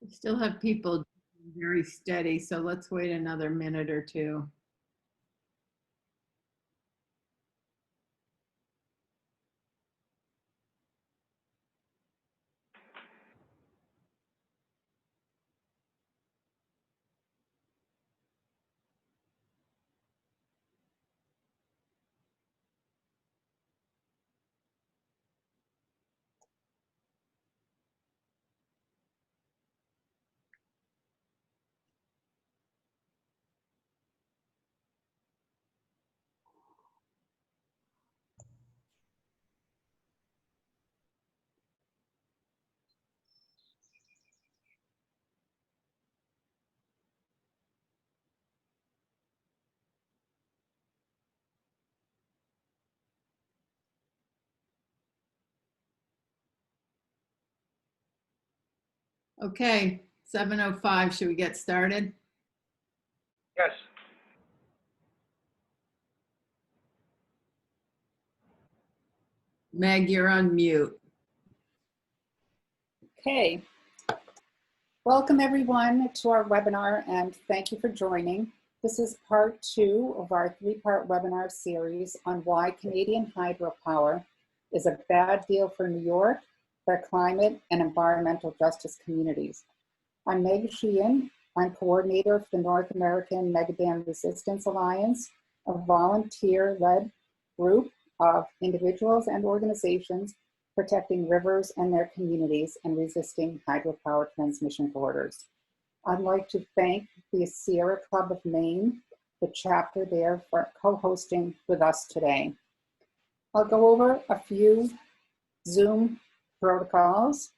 We still have people very steady, so let's wait another minute or two. Okay, 7:05, should we get started? Yes. Meg, you're on mute. Okay. Welcome everyone to our webinar and thank you for joining. This is part 2 of our 3-part webinar series on why Canadian hydropower is a bad deal for New York, the climate and environmental justice communities. I'm Meg Sheehan. I'm coordinator of the North American Megadam Resistance Alliance, a volunteer-led group of individuals and organizations protecting rivers and their communities and resisting hydropower transmission corridors. I'd like to thank the Sierra Club of Maine, the chapter there, for co-hosting with us today. I'll go over a few Zoom protocols,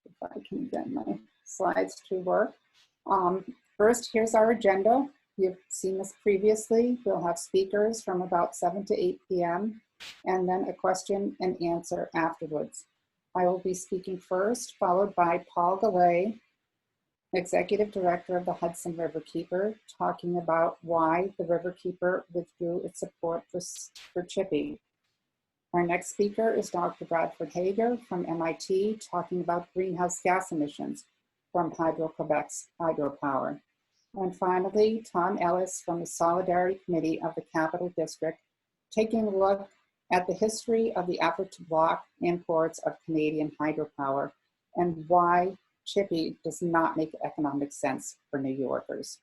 if I can get my slides to work. First, here's our agenda. You've seen this previously. We'll have speakers from about 7 to 8 p.m. and then a question and answer afterwards. I will be speaking first, followed by Paul Gallay, Executive Director of the Hudson Riverkeeper, talking about why the Riverkeeper withdrew its support for CHPE. Our next speaker is Dr. Bradford Hager from MIT, talking about greenhouse gas emissions from Hydro-Quebec's hydropower. And finally, Tom Ellis from the Solidarity Committee of the Capital District, taking a look at the history of the effort to block imports of Canadian hydropower and why CHPE does not make economic sense for New Yorkers.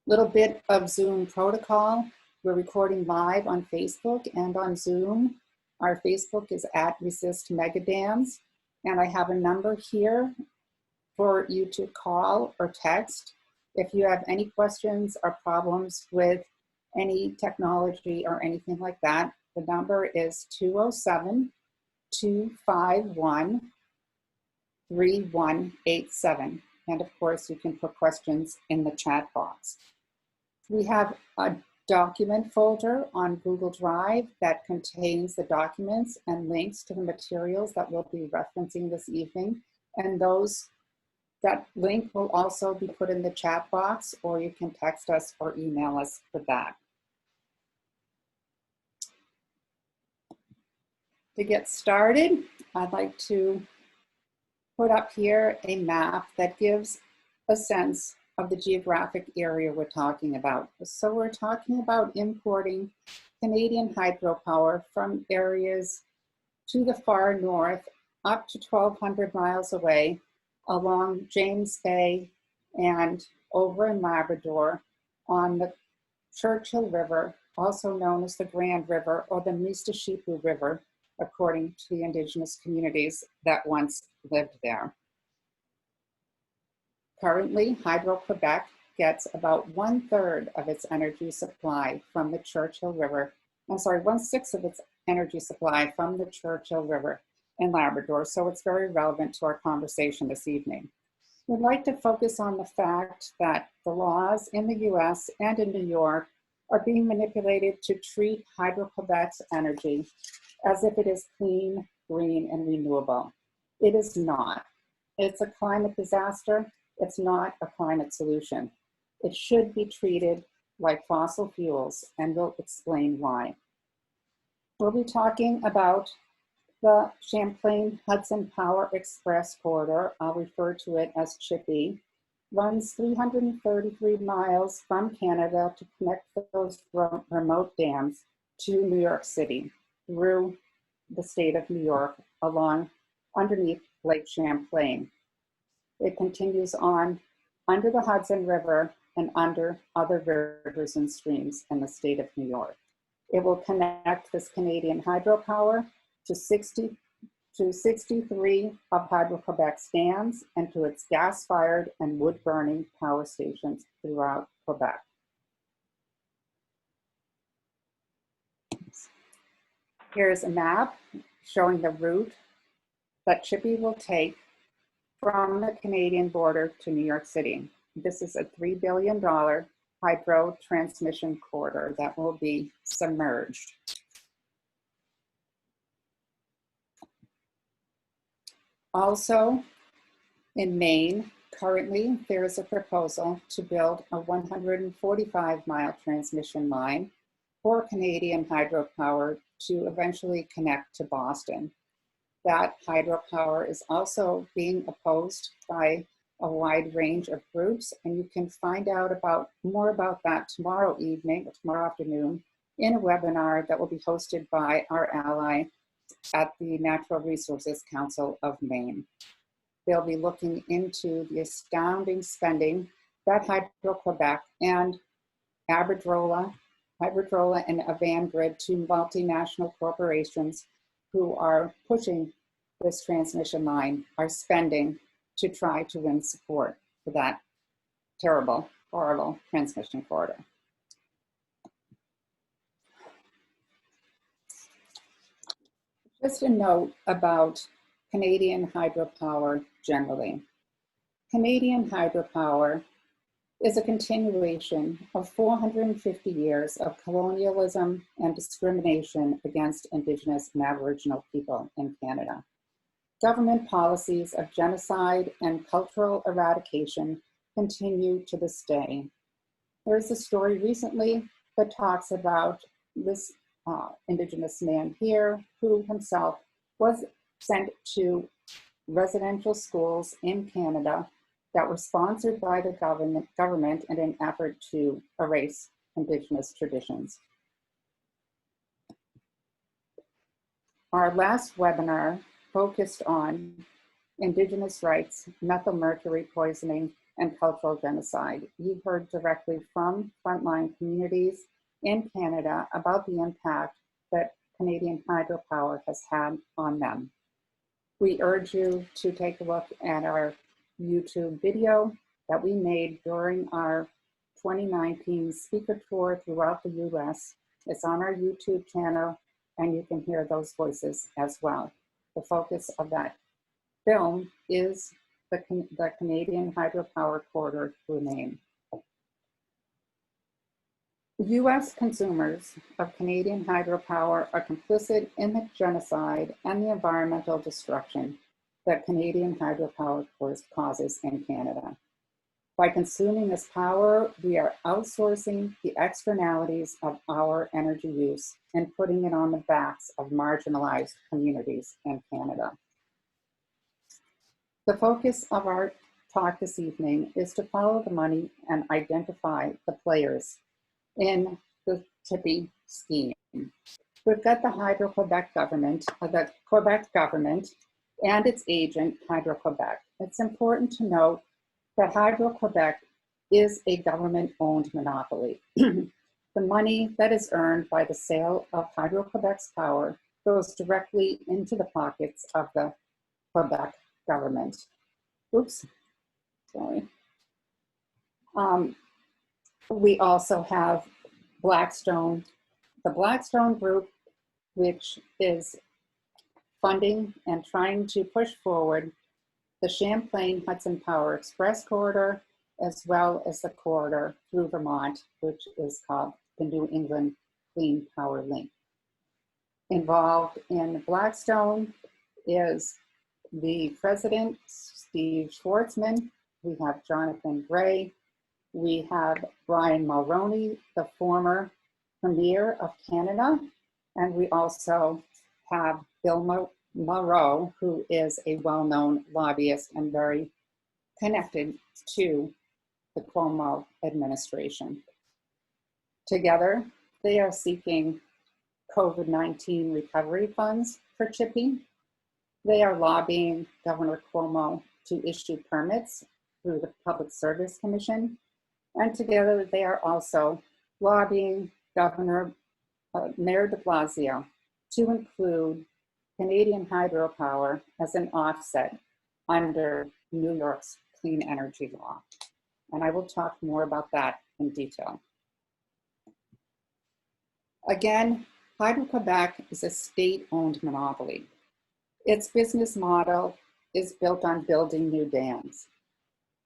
Little bit of Zoom protocol. We're recording live on Facebook and on Zoom. Our Facebook is @ResistMegadams, and I have a number here for you to call or text if you have any questions or problems with any technology or anything like that. The number is 207-251-3187. And of course, you can put questions in the chat box. We have a document folder on Google Drive that contains the documents and links to the materials that we'll be referencing this evening. And that link will also be put in the chat box, or you can text us or email us for that. To get started, I'd like to put up here a map that gives a sense of the geographic area we're talking about. So we're talking about importing Canadian hydropower from areas to the far north, up to 1,200 miles away, along James Bay and over in Labrador on the Churchill River, also known as the Grand River or the Mistissippi River, according to the indigenous communities that once lived there. Currently, Hydro-Quebec gets about 1/3 of its energy supply from the Churchill River. I'm sorry, 1/6 of its energy supply from the Churchill River in Labrador, so it's very relevant to our conversation this evening. We'd like to focus on the fact that the laws in the US and in New York are being manipulated to treat Hydro-Quebec's energy as if it is clean, green, and renewable. It is not. It's a climate disaster. It's not a climate solution. It should be treated like fossil fuels, and we'll explain why. We'll be talking about The Champlain Hudson Power Express corridor, I'll refer to it as CHPE, runs 333 miles from Canada to connect those remote dams to New York City through the state of New York underneath Lake Champlain. It continues on under the Hudson River and under other rivers and streams in the state of New York. It will connect this Canadian hydropower to 63 of Hydro-Quebec's dams and to its gas-fired and wood-burning power stations throughout Quebec. Here's a map showing the route that CHPE will take from the Canadian border to New York City. This is a $3 billion hydro transmission corridor that will be submerged. Also, in Maine, currently there is a proposal to build a 145-mile transmission line for Canadian hydropower to eventually connect to Boston. That hydropower is also being opposed by a wide range of groups, and you can find out more about that tomorrow afternoon in a webinar that will be hosted by our ally at the Natural Resources Council of Maine. They'll be looking into the astounding spending that Hydro-Quebec and Iberdrola and Avangrid, two multinational corporations who are pushing this transmission line, are spending to try to win support for that terrible, horrible transmission corridor. Just a note about Canadian hydropower generally. Canadian hydropower is a continuation of 450 years of colonialism and discrimination against Indigenous and Aboriginal people in Canada. Government policies of genocide and cultural eradication continue to this day. There's a story recently that talks about this Indigenous man here who himself was sent to residential schools in Canada that were sponsored by the government in an effort to erase Indigenous traditions. Our last webinar focused on Indigenous rights, methylmercury poisoning, and cultural genocide. You heard directly from frontline communities in Canada about the impact that Canadian hydropower has had on them. We urge you to take a look at our YouTube video that we made during our 2019 speaker tour throughout the US. It's on our YouTube channel, and you can hear those voices as well. The focus of that film is the Canadian hydropower corridor through Maine. US consumers of Canadian hydropower are complicit in the genocide and the environmental destruction that Canadian hydropower causes in Canada. By consuming this power, we are outsourcing the externalities of our energy use and putting it on the backs of marginalized communities in Canada. The focus of our talk this evening is to follow the money and identify the players in the CHPE scheme. We've got the Hydro-Quebec government, the Quebec government and its agent, Hydro-Quebec. It's important to note that Hydro-Quebec is a government-owned monopoly. The money that is earned by the sale of Hydro-Quebec's power goes directly into the pockets of the Quebec government. Oops, sorry. We also have Blackstone, the Blackstone Group, which is funding and trying to push forward the Champlain Hudson Power Express corridor, as well as the corridor through Vermont, which is called the New England Clean Power Link. Involved in Blackstone is the president, Steve Schwartzman. We have Jonathan Gray. We have Brian Mulroney, the former Premier of Canada. And we also have Bill Moreau, who is a well-known lobbyist and very connected to the Cuomo administration. Together, they are seeking COVID-19 recovery funds for CHPE. They are lobbying Governor Cuomo to issue permits through the Public Service Commission. And together, they are also lobbying Mayor de Blasio to include Canadian hydropower as an offset under New York's clean energy law. And I will talk more about that in detail. Again, Hydro-Quebec is a state-owned monopoly. Its business model is built on building new dams.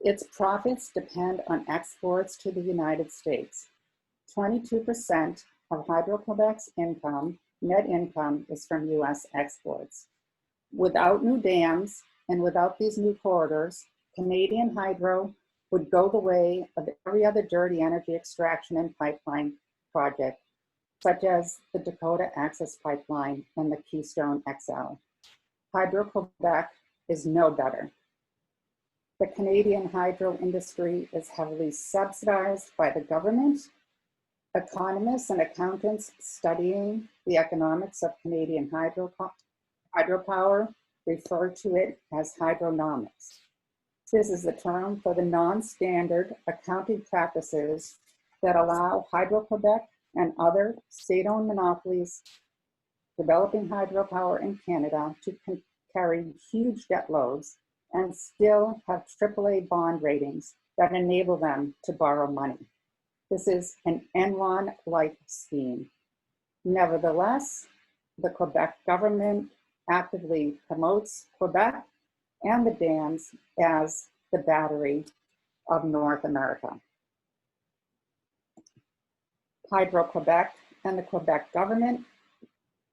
Its profits depend on exports to the United States. 22% of Hydro-Quebec's income, net income, is from US exports. Without new dams and without these new corridors, Canadian hydro would go the way of every other dirty energy extraction and pipeline project, such as the Dakota Access Pipeline and the Keystone XL. Hydro-Quebec is no better. The Canadian hydro industry is heavily subsidized by the government. Economists and accountants studying the economics of Canadian hydropower refer to it as hydronomics. This is the term for the non-standard accounting practices that allow Hydro-Quebec and other state-owned monopolies developing hydropower in Canada to carry huge debt loads and still have AAA bond ratings that enable them to borrow money. This is an Enron-like scheme. Nevertheless, the Quebec government actively promotes Quebec and the dams as the battery of North America. Hydro-Quebec and the Quebec government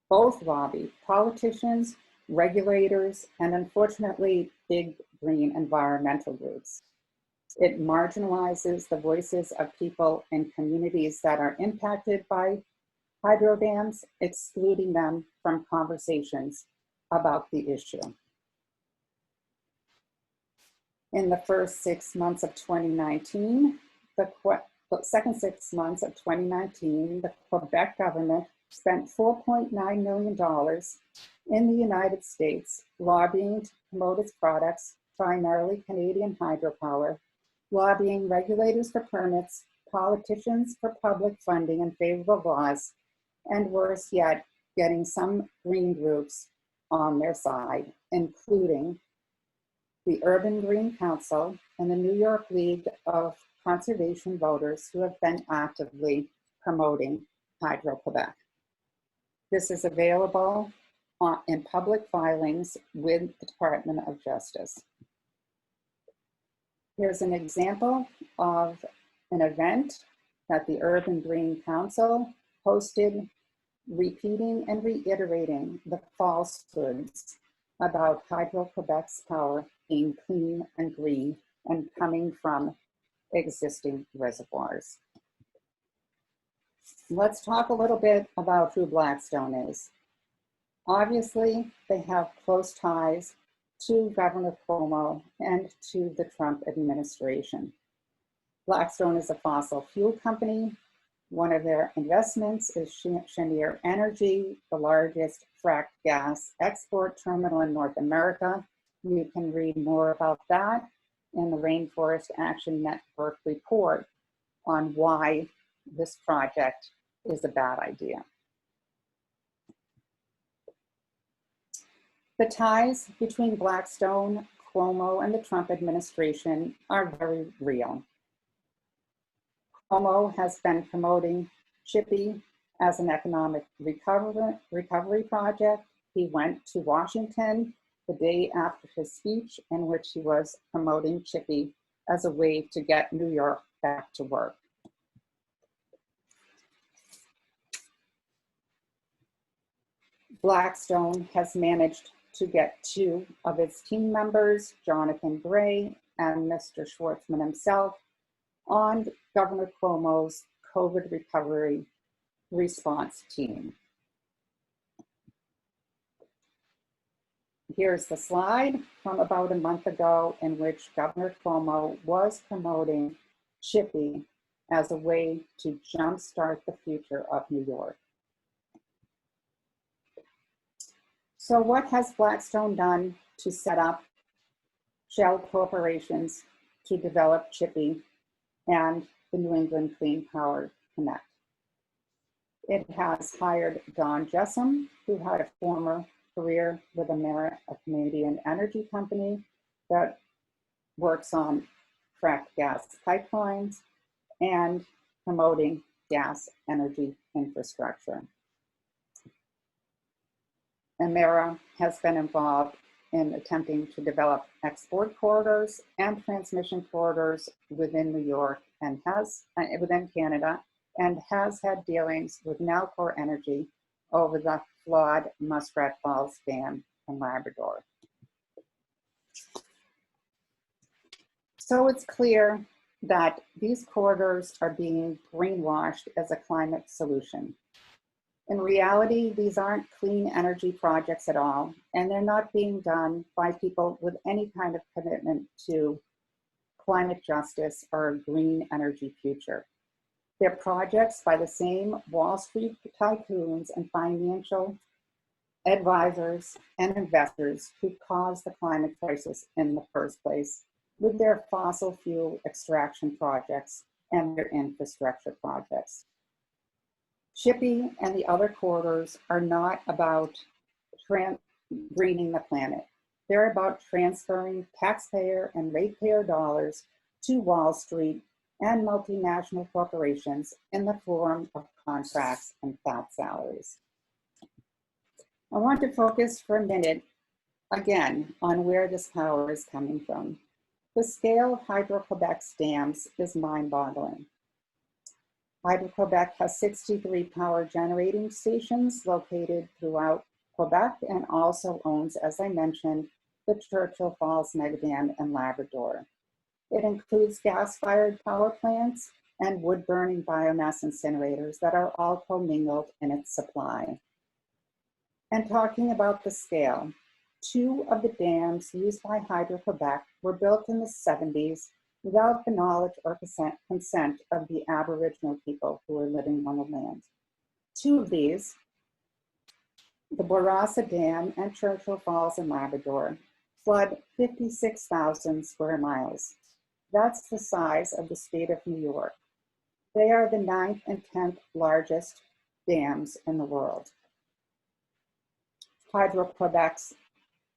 both lobby politicians, regulators, and unfortunately, big green environmental groups. It marginalizes the voices of people in communities that are impacted by hydro dams, excluding them from conversations about the issue. In the first 6 months of 2019, the second 6 months of 2019, the Quebec government spent $4.9 million in the United States lobbying to promote its products, primarily Canadian hydropower, lobbying regulators for permits, politicians for public funding and favorable laws, and worse yet, getting some green groups on their side, including the Urban Green Council and the New York League of Conservation Voters, who have been actively promoting Hydro-Quebec. This is available in public filings with the Department of Justice. Here's an example of an event that the Urban Green Council hosted, repeating and reiterating the falsehoods about Hydro-Quebec's power being clean and green and coming from existing reservoirs. Let's talk a little bit about who Blackstone is. Obviously, they have close ties to Governor Cuomo and to the Trump administration. Blackstone is a fossil fuel company. One of their investments is Cheniere Energy, the largest fracked gas export terminal in North America. You can read more about that in the Rainforest Action Network report on why this project is a bad idea. The ties between Blackstone, Cuomo, and the Trump administration are very real. Cuomo has been promoting CHPE as an economic recovery project. He went to Washington the day after his speech in which he was promoting CHPE as a way to get New York back to work. Blackstone has managed to get two of its team members, Jonathan Gray and Mr. Schwartzman himself, on Governor Cuomo's COVID recovery response team. here's the slide from about a month ago in which Governor Cuomo was promoting CHPE as a way to jumpstart the future of New York. So what has Blackstone done to set up shell corporations to develop CHPE and the New England Clean Power Connect? It has hired Don Jessam, who had a former career with NAMRA, a Canadian energy company that works on fracked gas pipelines and promoting gas energy infrastructure. NAMRA has been involved in attempting to develop export corridors and transmission corridors within New York and within Canada, and has had dealings with Nalcor Energy over the flawed Muskrat Falls Dam in Labrador. So it's clear that these corridors are being greenwashed as a climate solution. In reality, these aren't clean energy projects at all, and they're not being done by people with any kind of commitment to climate justice or a green energy future. They're projects by the same Wall Street tycoons and financial advisors and investors who caused the climate crisis in the first place with their fossil fuel extraction projects and their infrastructure projects. CHPE and the other corridors are not about greening the planet. They're about transferring taxpayer and ratepayer dollars to Wall Street and multinational corporations in the form of contracts and fat salaries. I want to focus for a minute again on where this power is coming from. The scale of Hydro-Quebec's dams is mind-boggling. Hydro-Quebec has 63 power generating stations located throughout Quebec and also owns, as I mentioned, the Churchill Falls Megadam in Labrador. It includes gas-fired power plants and wood-burning biomass incinerators that are all commingled in its supply. And talking about the scale, 2 of the dams used by Hydro-Quebec were built in the 70s without the knowledge or consent of the Aboriginal people who were living on the land. 2 of these, the Bourassa Dam and Churchill Falls in Labrador, flood 56,000 square miles. That's the size of the state of New York. They are the 9th and 10th largest dams in the world. Hydro-Quebec's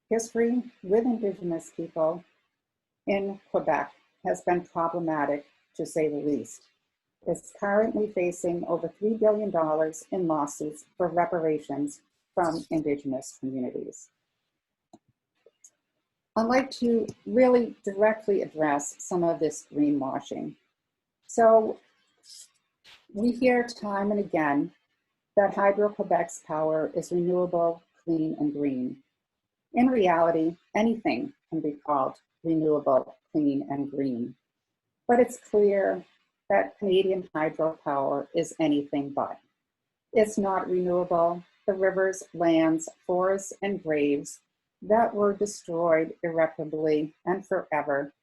history with Indigenous people in Quebec has been problematic, to say the least. It's currently facing over $3 billion in lawsuits for reparations from Indigenous communities. I'd like to really directly address some of this greenwashing. So we hear time and again that Hydro-Quebec's power is renewable, clean, and green. In reality, anything can be called renewable, clean, and green. But it's clear that Canadian hydropower is anything but. It's not renewable. The rivers, lands, forests, and graves that were destroyed irreparably and forever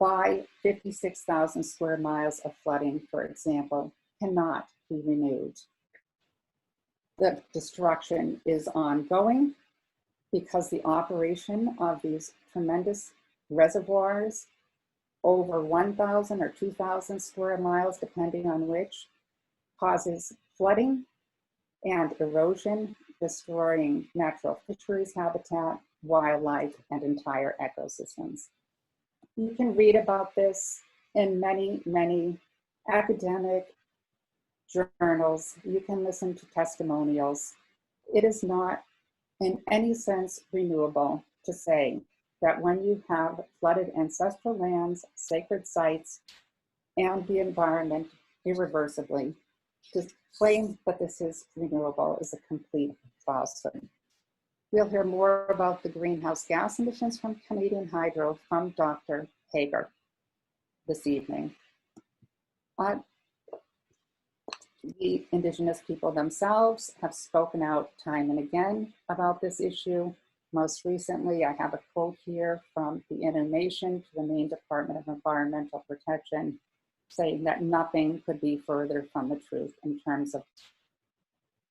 by 56,000 square miles of flooding, for example, cannot be renewed. The destruction is ongoing because the operation of these tremendous reservoirs, over 1,000 or 2,000 square miles, depending on which, causes flooding and erosion, destroying natural fisheries habitat, wildlife, and entire ecosystems. You can read about this in many, many academic journals. You can listen to testimonials. It is not in any sense renewable to say that when you have flooded ancestral lands, sacred sites, and the environment irreversibly, to claim that this is renewable is a complete falsehood. We'll hear more about the greenhouse gas emissions from Canadian Hydro from Dr. Hager this evening. The Indigenous people themselves have spoken out time and again about this issue. Most recently, I have a quote here from the intimation to the Maine Department of Environmental Protection saying that nothing could be further from the truth in terms of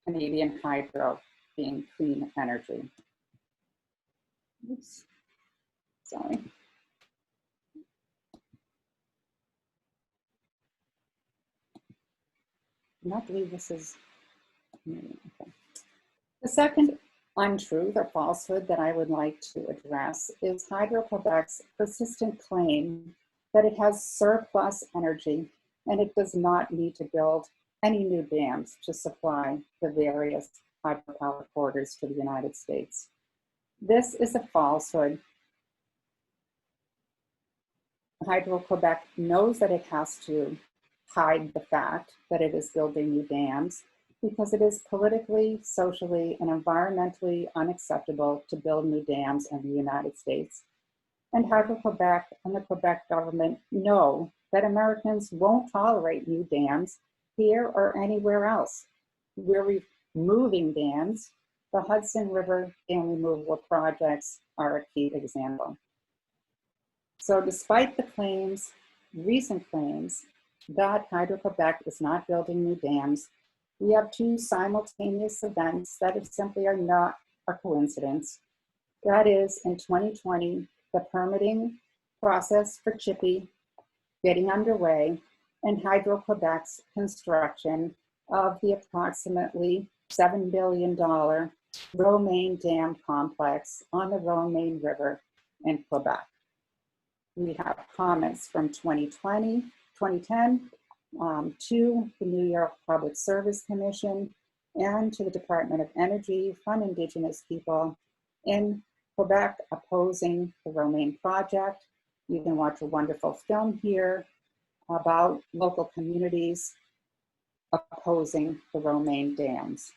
Canadian hydro being clean energy. Oops, sorry. I not believe this is, okay. The second untruth or falsehood that I would like to address is Hydro-Quebec's persistent claim that it has surplus energy and it does not need to build any new dams to supply the various hydropower corridors to the United States. This is a falsehood. Hydro-Quebec knows that it has to hide the fact that it is building new dams because it is politically, socially, and environmentally unacceptable to build new dams in the United States. And Hydro-Quebec and the Quebec government know that Americans won't tolerate new dams here or anywhere else. We're removing dams. The Hudson River dam removal projects are a key example. So despite the claims, recent claims, that Hydro-Quebec is not building new dams, we have two simultaneous events that simply are not a coincidence. That is, in 2020, the permitting process for CHPE getting underway and Hydro-Quebec's construction of the approximately $7 billion Romaine Dam complex on the Romaine River in Quebec. We have comments from 2010 to the New York Public Service Commission and to the Department of Energy from Indigenous people in Quebec opposing the Romaine project. You can watch a wonderful film here about local communities opposing the Romaine dams.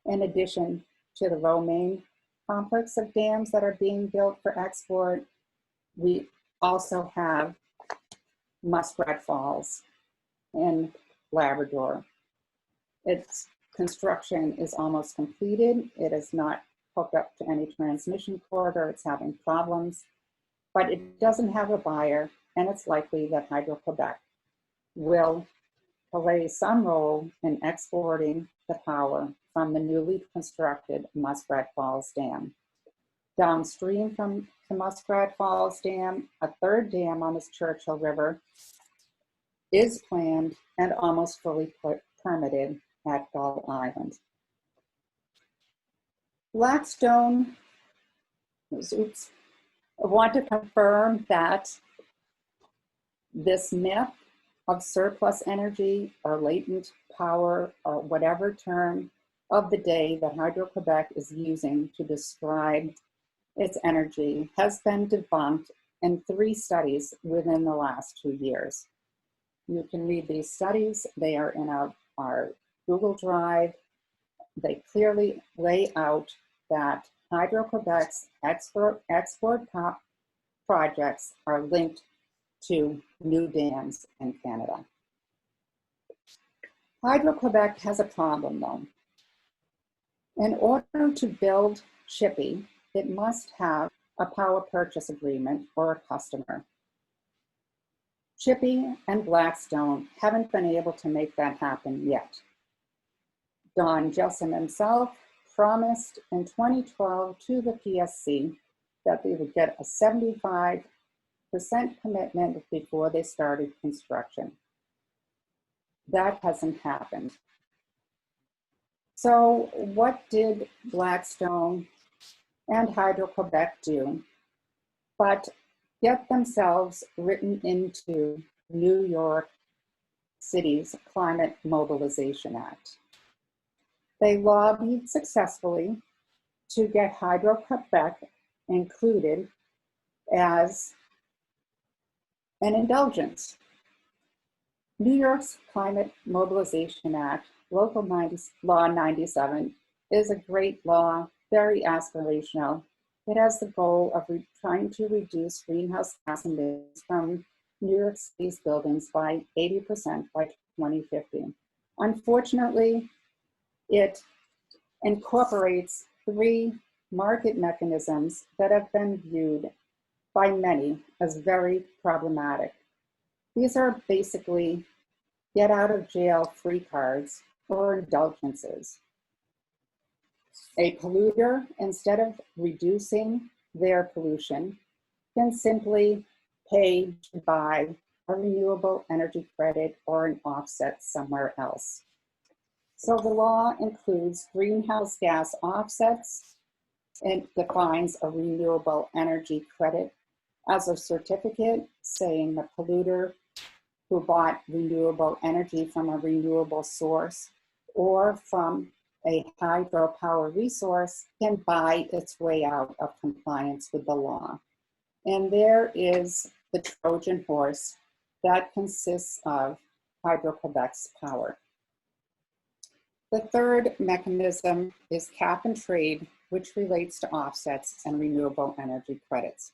In addition to the Romaine complex of dams that are being built for export, we also have Muskrat Falls in Labrador. Its construction is almost completed. It is not hooked up to any transmission corridor. It's having problems, but it doesn't have a buyer, and it's likely that Hydro-Quebec will play some role in exporting the power from the newly constructed Muskrat Falls Dam. Downstream from the Muskrat Falls Dam, a third dam on the Churchill River is planned and almost fully permitted at Gull Island. Blackstone, I want to confirm that this myth of surplus energy or latent power or whatever term of the day that Hydro-Quebec is using to describe its energy has been debunked in 3 studies within the last 2 years. You can read these studies. They are in our Google Drive. They clearly lay out that Hydro-Quebec's export projects are linked to new dams in Canada. Hydro-Quebec has a problem though. In order to build CHPE, it must have a power purchase agreement or a customer. CHPE and Blackstone haven't been able to make that happen yet. Don Jesson himself promised in 2012 to the PSC that they would get a 75% commitment before they started construction. That hasn't happened. So what did Blackstone and Hydro-Quebec do but get themselves written into New York City's Climate Mobilization Act? They lobbied successfully to get Hydro-Quebec included as an indulgence. New York's Climate Mobilization Act, Local Law 97, is a great law, very aspirational. It has the goal of trying to reduce greenhouse gas emissions from New York City's buildings by 80% by 2050. Unfortunately, it incorporates 3 market mechanisms that have been viewed by many as very problematic. These are basically get out of jail free cards or indulgences. A polluter, instead of reducing their pollution, can simply pay to buy a renewable energy credit or an offset somewhere else. So the law includes greenhouse gas offsets and defines a renewable energy credit as a certificate saying the polluter who bought renewable energy from a renewable source or from a hydropower resource can buy its way out of compliance with the law. And there is the Trojan horse that consists of Hydro-Quebec's power. The third mechanism is cap and trade, which relates to offsets and renewable energy credits.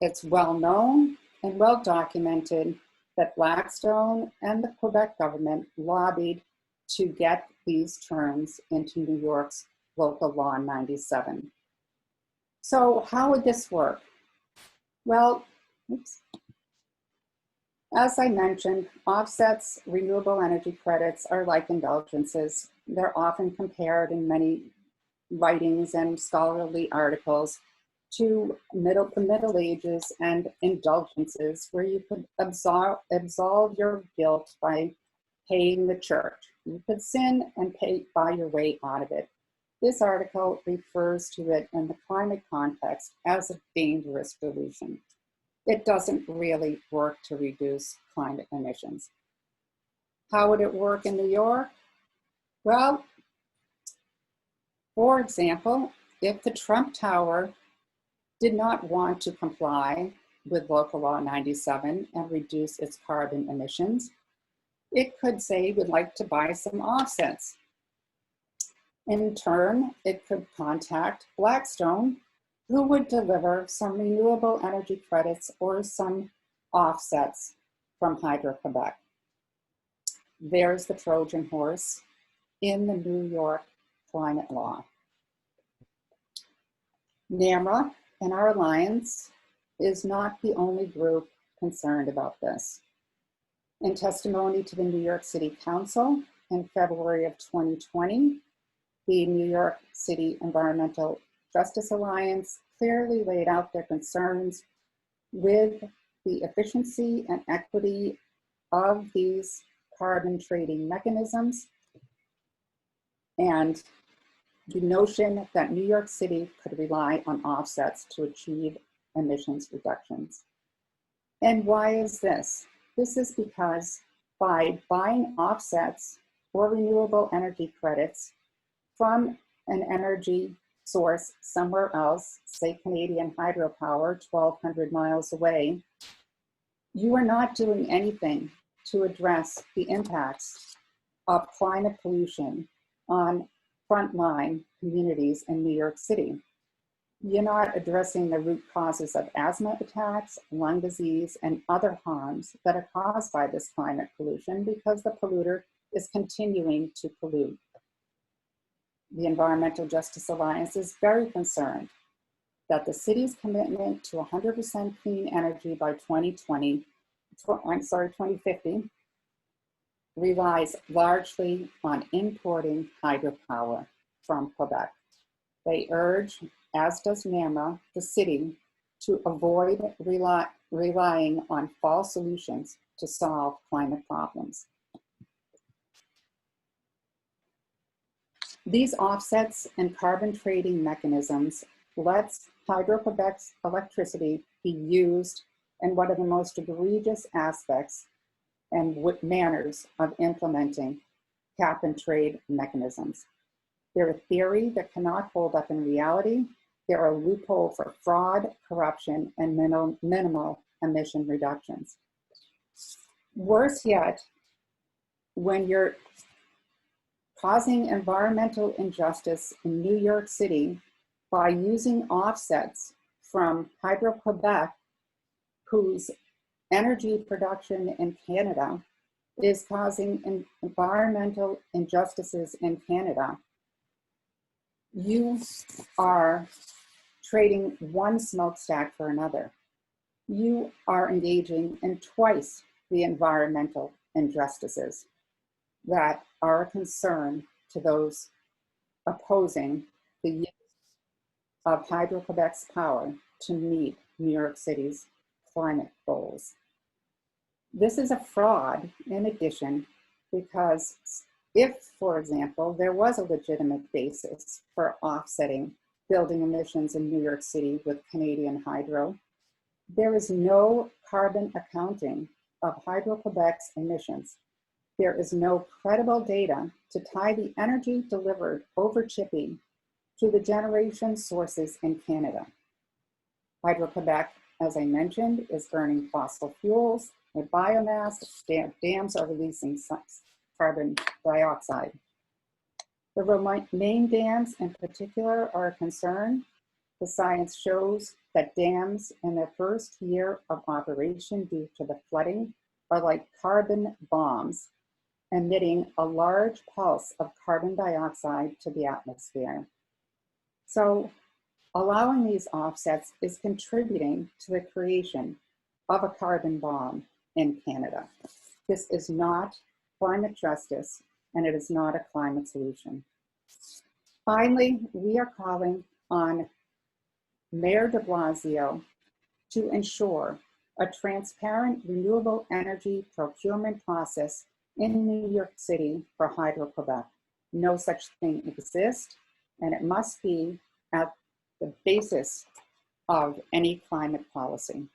It's well known and well documented that Blackstone and the Quebec government lobbied to get these terms into New York's local law 97. So how would this work? Well, as I mentioned, offsets, renewable energy credits are like indulgences. They're often compared in many writings and scholarly articles to the Middle Ages and indulgences where you could absolve your guilt by paying the church. You could sin and buy your way out of it. This article refers to it in the climate context as a dangerous solution. It doesn't really work to reduce climate emissions. How would it work in New York? Well, for example, if the Trump Tower did not want to comply with local law 97 and reduce its carbon emissions, it could say we'd like to buy some offsets. In turn, it could contact Blackstone, who would deliver some renewable energy credits or some offsets from Hydro-Quebec. There's the Trojan horse in the New York climate law. NAMRA and our alliance is not the only group concerned about this. In testimony to the New York City Council in February of 2020, the New York City Environmental Justice Alliance clearly laid out their concerns with the efficiency and equity of these carbon trading mechanisms and the notion that New York City could rely on offsets to achieve emissions reductions. And why is this? This is because by buying offsets or renewable energy credits from an energy source somewhere else, say Canadian hydropower 1,200 miles away, you are not doing anything to address the impacts of climate pollution on frontline communities in New York City. You're not addressing the root causes of asthma attacks, lung disease, and other harms that are caused by this climate pollution because the polluter is continuing to pollute. The Environmental Justice Alliance is very concerned that the city's commitment to 100% clean energy by 2050 relies largely on importing hydropower from Quebec. They urge, as does NAMRA, the city to avoid relying on false solutions to solve climate problems. These offsets and carbon trading mechanisms lets Hydro-Quebec's electricity be used in one of the most egregious aspects and manners of implementing cap and trade mechanisms. They're a theory that cannot hold up in reality. They're a loophole for fraud, corruption, and minimal emission reductions. Worse yet, when you're causing environmental injustice in New York City by using offsets from Hydro-Quebec, whose energy production in Canada is causing environmental injustices in Canada, You are trading one smokestack for another. You are engaging in twice the environmental injustices that are a concern to those opposing the use of Hydro-Quebec's power to meet New York City's climate goals. This is a fraud in addition, because if, for example, there was a legitimate basis for offsetting building emissions in New York City with Canadian hydro, there is no carbon accounting of Hydro-Quebec's emissions. There is no credible data to tie the energy delivered over CHPE to the generation sources in Canada. Hydro-Quebec, as I mentioned, is burning fossil fuels with biomass. Dams are releasing carbon dioxide. The main dams in particular are a concern. The science shows that dams in their first year of operation due to the flooding are like carbon bombs, emitting a large pulse of carbon dioxide to the atmosphere. So allowing these offsets is contributing to the creation of a carbon bomb in Canada. This is not climate justice, and it is not a climate solution. Finally, we are calling on Mayor de Blasio to ensure a transparent renewable energy procurement process in New York City for Hydro-Quebec. No such thing exists, and it must be at the basis of any climate policy.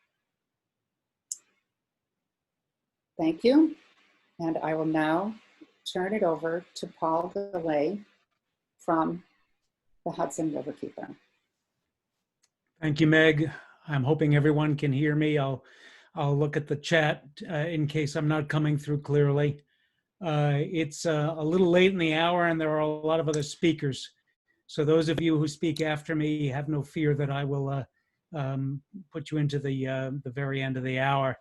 Thank you, and I will now turn it over to Paul DeLay from the Hudson Riverkeeper. Thank you, Meg. I'm hoping everyone can hear me. I'll look at the chat in case I'm not coming through clearly. It's a little late in the hour and there are a lot of other speakers. So those of you who speak after me, have no fear that I will put you into the very end of the hour.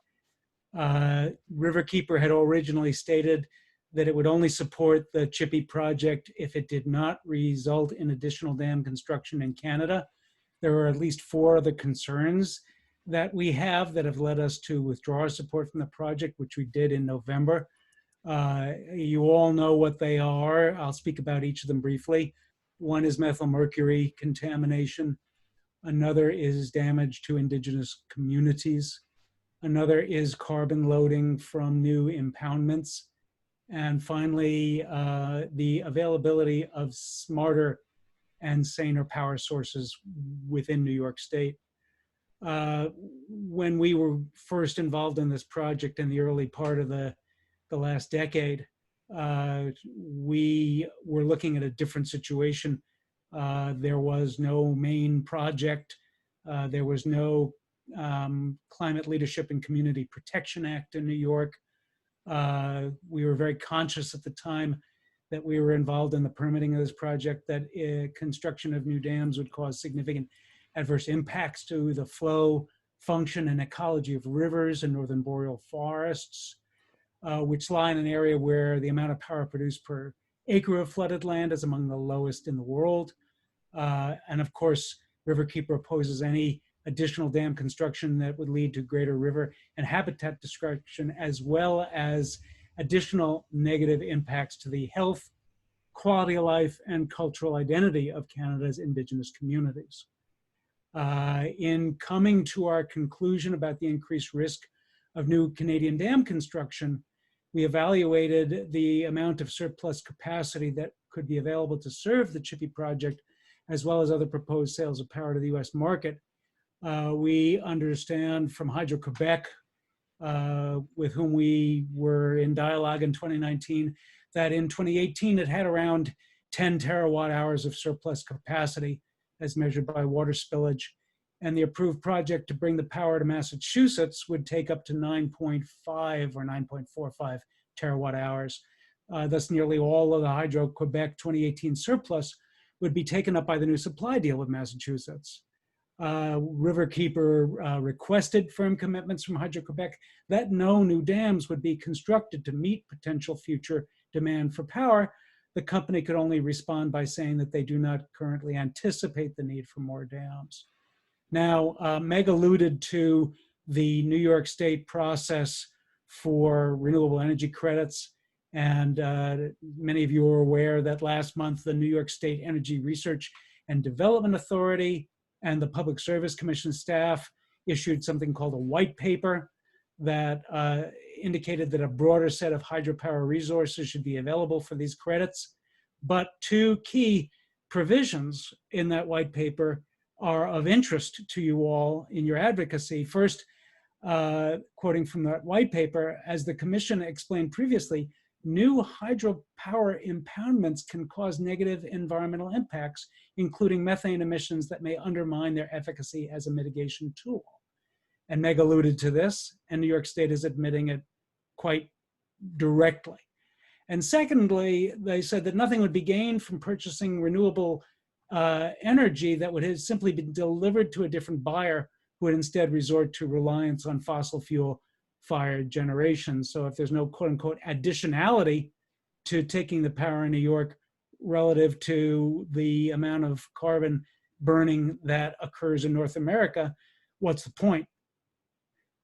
Riverkeeper had originally stated that it would only support the CHPE project if it did not result in additional dam construction in Canada. There are at least 4 other concerns that we have that have led us to withdraw our support from the project, which we did in November. You all know what they are. I'll speak about each of them briefly. One is methylmercury contamination. Another is damage to indigenous communities. Another is carbon loading from new impoundments. And finally, the availability of smarter and saner power sources within New York State. When we were first involved in this project in the early part of the last decade, we were looking at a different situation. There was no main project. There was no Climate Leadership and Community Protection Act in New York. We were very conscious at the time that we were involved in the permitting of this project, that construction of new dams would cause significant adverse impacts to the flow, function, and ecology of rivers and northern boreal forests, which lie in an area where the amount of power produced per acre of flooded land is among the lowest in the world. And of course, Riverkeeper opposes any additional dam construction that would lead to greater river and habitat destruction, as well as additional negative impacts to the health, quality of life, and cultural identity of Canada's Indigenous communities. In coming to our conclusion about the increased risk of new Canadian dam construction, we evaluated the amount of surplus capacity that could be available to serve the CHPE project, as well as other proposed sales of power to the US market. We understand from Hydro-Quebec, with whom we were in dialogue in 2019, that in 2018 it had around 10 terawatt hours of surplus capacity as measured by water spillage. And the approved project to bring the power to Massachusetts would take up to 9.5 or 9.45 terawatt hours. Thus nearly all of the Hydro-Quebec 2018 surplus would be taken up by the new supply deal with Massachusetts. Riverkeeper requested firm commitments from Hydro-Quebec that no new dams would be constructed to meet potential future demand for power, the company could only respond by saying that they do not currently anticipate the need for more dams. Now, Meg alluded to the New York State process for renewable energy credits. And many of you are aware that last month, the New York State Energy Research and Development Authority and the Public Service Commission staff issued something called a white paper that indicated that a broader set of hydropower resources should be available for these credits. But two key provisions in that white paper are of interest to you all in your advocacy. First, quoting from that white paper, as the Commission explained previously, new hydropower impoundments can cause negative environmental impacts, including methane emissions that may undermine their efficacy as a mitigation tool. And Meg alluded to this, and New York State is admitting it quite directly. And secondly, they said that nothing would be gained from purchasing renewable energy that would have simply been delivered to a different buyer who would instead resort to reliance on fossil fuel fired generation. So if there's no quote unquote additionality to taking the power in New York relative to the amount of carbon burning that occurs in North America, what's the point?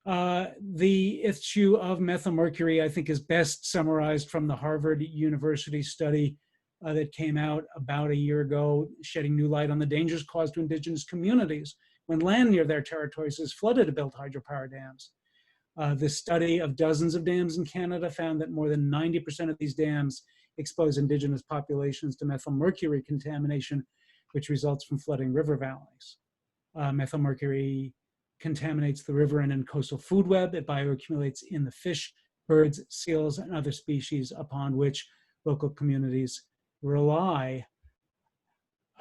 The issue of methylmercury, I think, is best summarized from the Harvard University study that came out about a year ago, shedding new light on the dangers caused to indigenous communities when land near their territories is flooded to build hydropower dams. This study of dozens of dams in Canada found that more than 90% of these dams expose indigenous populations to methylmercury contamination, which results from flooding river valleys. Methylmercury contaminates the riverine and coastal food web. It bioaccumulates in the fish, birds, seals, and other species upon which local communities rely.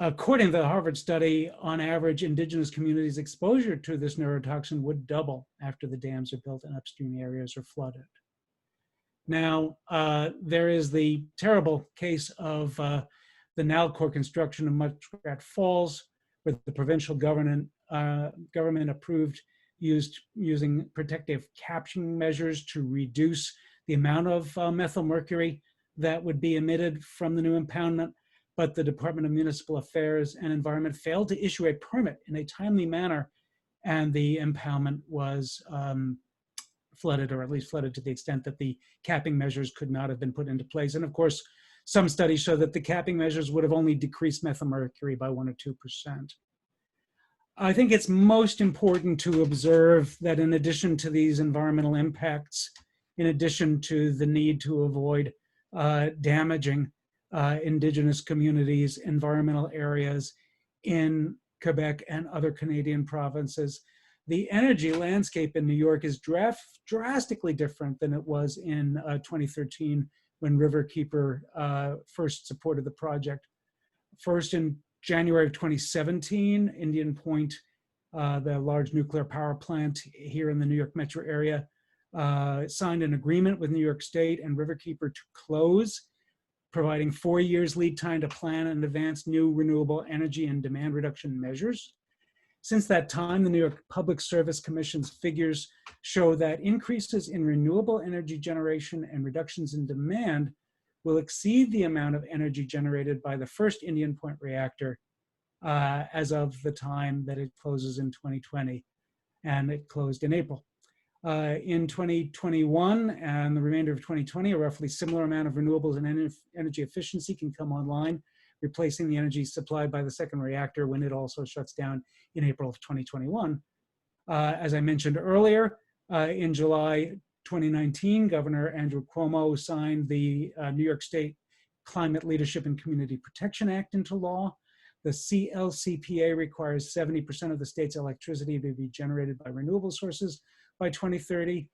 According to the Harvard study, on average, indigenous communities' exposure to this neurotoxin would double after the dams are built and upstream areas are flooded. Now, there is the terrible case of the Nalcor construction of Muskrat Falls, where the provincial government approved using protective capturing measures to reduce the amount of methylmercury that would be emitted from the new impoundment. But the Department of Municipal Affairs and Environment failed to issue a permit in a timely manner, and the impoundment was flooded, or at least flooded to the extent that the capping measures could not have been put into place. And of course, some studies show that the capping measures would have only decreased methylmercury by 1 or 2%. I think it's most important to observe that in addition to these environmental impacts, in addition to the need to avoid damaging indigenous communities, environmental areas in Quebec and other Canadian provinces, the energy landscape in New York is drastically different than it was in 2013 when Riverkeeper first supported the project. First, in January of 2017, Indian Point, the large nuclear power plant here in the New York metro area, signed an agreement with New York State and Riverkeeper to close, providing 4 years lead time to plan and advance new renewable energy and demand reduction measures. Since that time, the New York Public Service Commission's figures show that increases in renewable energy generation and reductions in demand will exceed the amount of energy generated by the first Indian Point reactor as of the time that it closes in 2020, and it closed in April. In 2021 and the remainder of 2020, a roughly similar amount of renewables and energy efficiency can come online, replacing the energy supplied by the second reactor when it also shuts down in April of 2021. As I mentioned earlier, in July 2019, Governor Andrew Cuomo signed the New York State Climate Leadership and Community Protection Act into law. The CLCPA requires 70% of the state's electricity to be generated by renewable sources by 2030,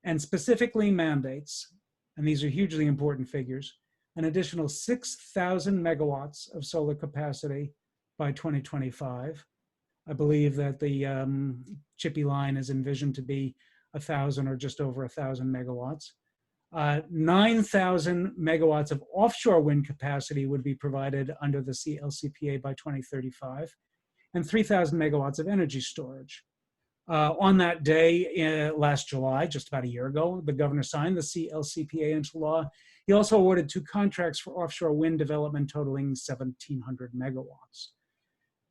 and specifically mandates, and these are hugely important figures, an additional 6,000 megawatts of solar capacity by 2025. I believe that the CHPE line is envisioned to be 1,000 or just over 1,000 megawatts. 9,000 megawatts of offshore wind capacity would be provided under the CLCPA by 2035, and 3,000 megawatts of energy storage. On that day last July, just about a year ago, the governor signed the CLCPA into law. He also awarded 2 contracts for offshore wind development totaling 1,700 megawatts.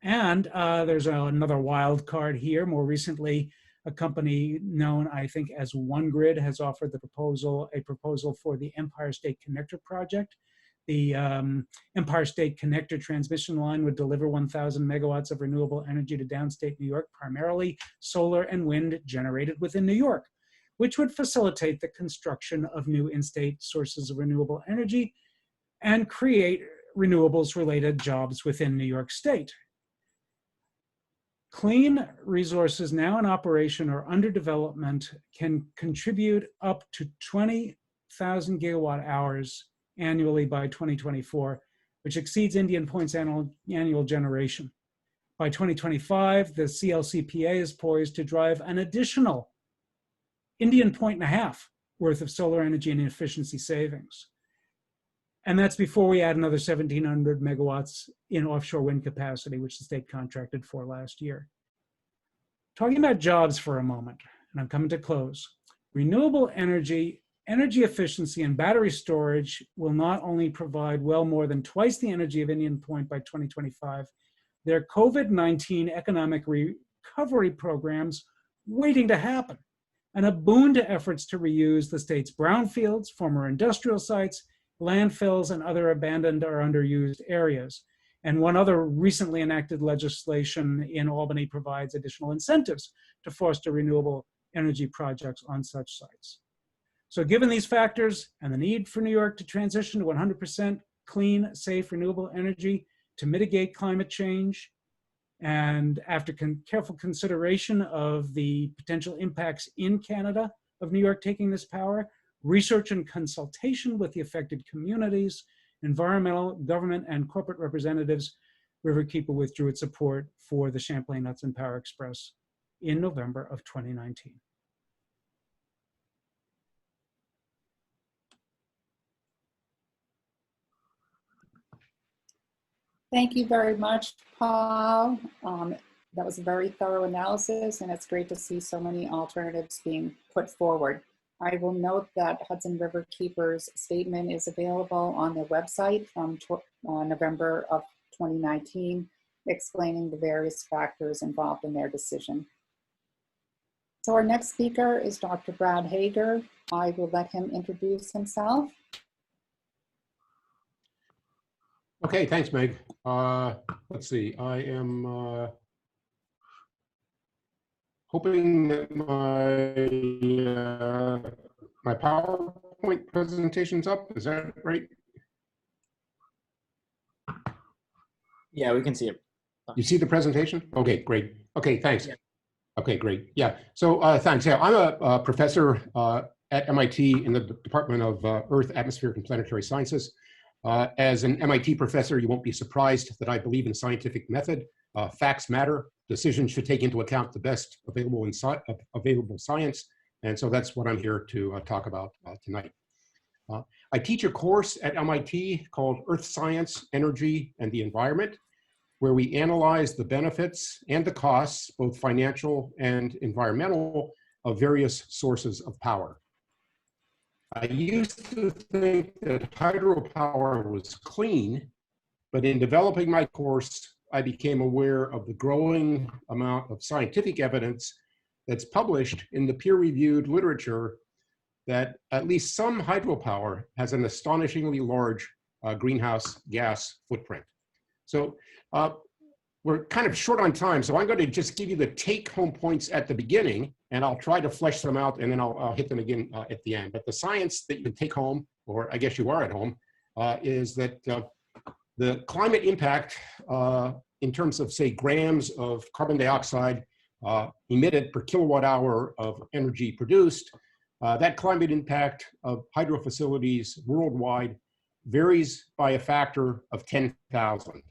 And there's another wild card here. More recently, a company known, I think, as OneGrid has offered a proposal for the Empire State Connector project. The Empire State Connector transmission line would deliver 1,000 megawatts of renewable energy to downstate New York, primarily solar and wind generated within New York, which would facilitate the construction of new in-state sources of renewable energy and create renewables-related jobs within New York State. Clean resources now in operation or under development can contribute up to 20,000 gigawatt hours annually by 2024, which exceeds Indian Point's annual generation. By 2025, the CLCPA is poised to drive an additional Indian Point and a half worth of solar energy and efficiency savings. And that's before we add another 1,700 megawatts in offshore wind capacity, which the state contracted for last year. Talking about jobs for a moment, and I'm coming to close. Renewable energy, energy efficiency, and battery storage will not only provide well more than twice the energy of Indian Point by 2025, there are COVID-19 economic recovery programs waiting to happen, and a boon to efforts to reuse the state's brownfields, former industrial sites, landfills, and other abandoned or underused areas. And one other recently enacted legislation in Albany provides additional incentives to foster renewable energy projects on such sites. So given these factors and the need for New York to transition to 100% clean, safe, renewable energy to mitigate climate change, and after careful consideration of the potential impacts in Canada of New York taking this power, research and consultation with the affected communities, environmental, government, and corporate representatives, Riverkeeper withdrew its support for the Champlain Hudson Power Express in November of 2019. Thank you very much, Paul. That was a very thorough analysis, and it's great to see so many alternatives being put forward. I will note that Hudson Riverkeeper's statement is available on their website from November of 2019, explaining the various factors involved in their decision. So our next speaker is Dr. Brad Hager. I will let him introduce himself. Okay, thanks, Meg. Let's see, I am hoping that my PowerPoint presentation's up. Is that right? Yeah, we can see it. You see the presentation? Okay, great. Okay, thanks. Yeah. Okay, great. Yeah, so thanks. Yeah, I'm a professor at MIT in the Department of Earth, Atmospheric, and Planetary Sciences. As an MIT professor, you won't be surprised that I believe in scientific method. Facts matter. Decisions should take into account the best available science. And so that's what I'm here to talk about tonight. I teach a course at MIT called Earth Science, Energy, and the Environment, where we analyze the benefits and the costs, both financial and environmental, of various sources of power. I used to think that hydropower was clean, but in developing my course, I became aware of the growing amount of scientific evidence that's published in the peer-reviewed literature that at least some hydropower has an astonishingly large greenhouse gas footprint. So we're kind of short on time, so I'm going to just give you the take-home points at the beginning, and I'll try to flesh them out, and then I'll hit them again at the end. But the science that you can take home, or I guess you are at home, is that the climate impact in terms of, say, grams of carbon dioxide emitted per kilowatt hour of energy produced, that climate impact of hydro facilities worldwide varies by a factor of 10,000.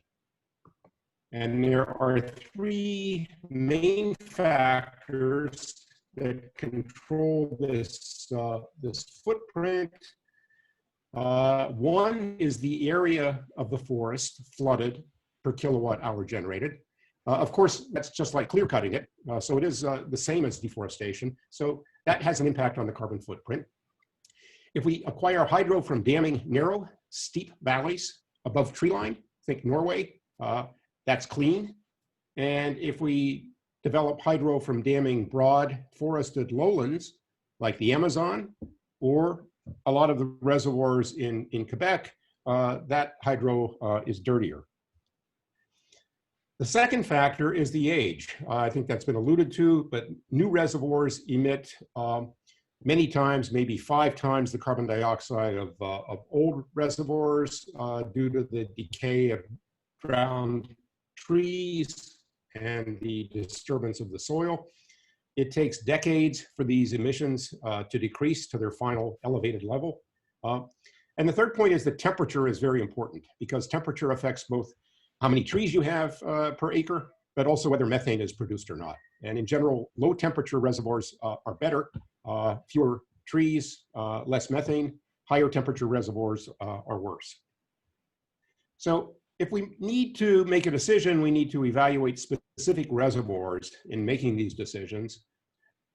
And there are three main factors that control this, this footprint. One is the area of the forest flooded per kilowatt hour generated. Of course, that's just like clear cutting it. So it is the same as deforestation. So that has an impact on the carbon footprint. If we acquire hydro from damming narrow, steep valleys above tree line, think Norway, that's clean. And if we develop hydro from damming broad forested lowlands like the Amazon or a lot of the reservoirs in Quebec, that hydro is dirtier. The second factor is the age. I think that's been alluded to, but new reservoirs emit many times, maybe 5 times the carbon dioxide of old reservoirs due to the decay of drowned trees and the disturbance of the soil. It takes decades for these emissions to decrease to their final elevated level. And the third point is that temperature is very important because temperature affects both how many trees you have per acre, but also whether methane is produced or not. And in general, low temperature reservoirs are better, fewer trees, less methane. Higher temperature reservoirs are worse. So if we need to make a decision, we need to evaluate specific reservoirs in making these decisions.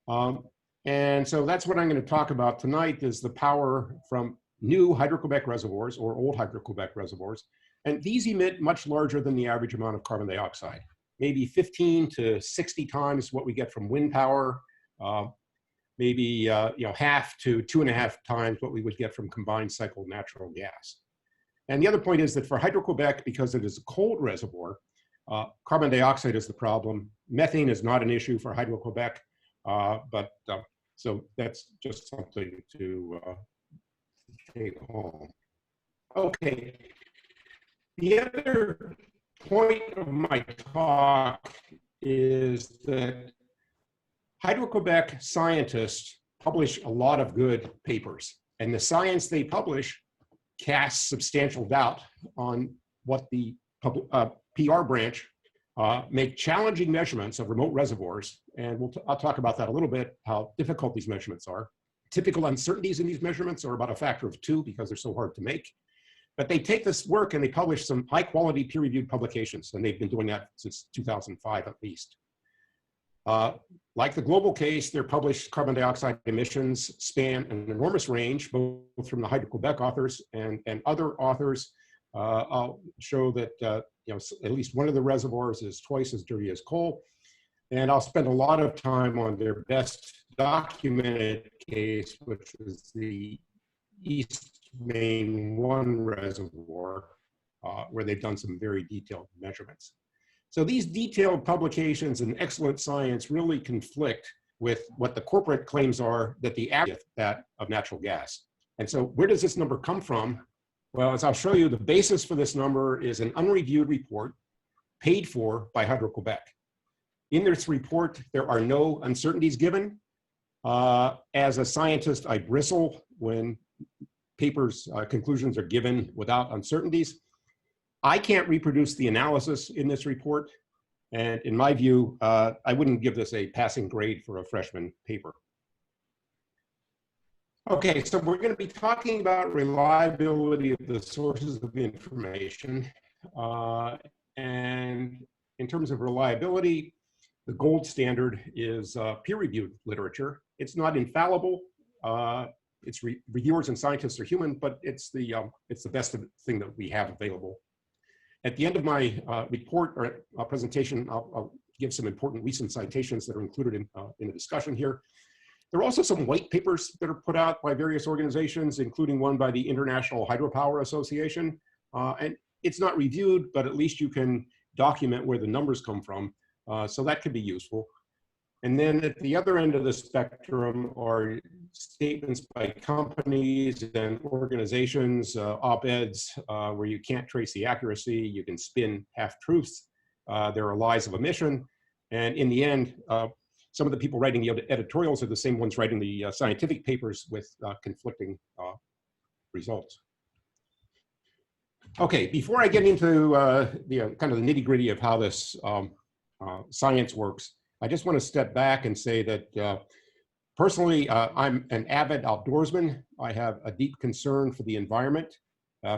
And so that's what I'm going to talk about tonight is the power from new Hydro-Quebec reservoirs or old Hydro-Quebec reservoirs. And these emit much larger than the average amount of carbon dioxide, maybe 15 to 60 times what we get from wind power, maybe half to 2.5 times what we would get from combined cycle natural gas. And the other point is that for Hydro-Quebec, because it is a cold reservoir, carbon dioxide is the problem. Methane is not an issue for Hydro-Quebec, so that's just something to take home. Okay. The other point of my talk is that Hydro-Quebec scientists publish a lot of good papers, and the science they publish casts substantial doubt on what the PR branch make challenging measurements of remote reservoirs, and I'll talk about that a little bit, how difficult these measurements are. Typical uncertainties in these measurements are about a factor of 2 because they're so hard to make. But they take this work and they publish some high quality peer reviewed publications, and they've been doing that since 2005 at least. Like the global case, their published carbon dioxide emissions span an enormous range, both from the Hydro-Quebec authors and other authors. I'll show that at least one of the reservoirs is twice as dirty as coal. And I'll spend a lot of time on their best documented case, which is the East Main 1 reservoir, where they've done some very detailed measurements. So these detailed publications and excellent science really conflict with what the corporate claims are that the average that of natural gas. And so where does this number come from? Well, as I'll show you, the basis for this number is an unreviewed report paid for by Hydro-Quebec. In this report, there are no uncertainties given. As a scientist, I bristle when papers' conclusions are given without uncertainties. I can't reproduce the analysis in this report. And in my view, I wouldn't give this a passing grade for a freshman paper. Okay, so we're going to be talking about reliability of the sources of information. And in terms of reliability, the gold standard is peer-reviewed literature. It's not infallible. Reviewers and scientists are human, but it's the best thing that we have available. At the end of my report or presentation, I'll give some important recent citations that are included in the discussion here. There are also some white papers that are put out by various organizations, including one by the International Hydropower Association. And it's not reviewed, but at least you can document where the numbers come from. So that could be useful. And then at the other end of the spectrum are statements by companies and organizations, op-eds, where you can't trace the accuracy, you can spin half-truths. There are lies of omission. And in the end, some of the people writing the editorials are the same ones writing the scientific papers with conflicting results. Okay, before I get into the kind of the nitty-gritty of how this science works, I just want to step back and say that personally, I'm an avid outdoorsman. I have a deep concern for the environment,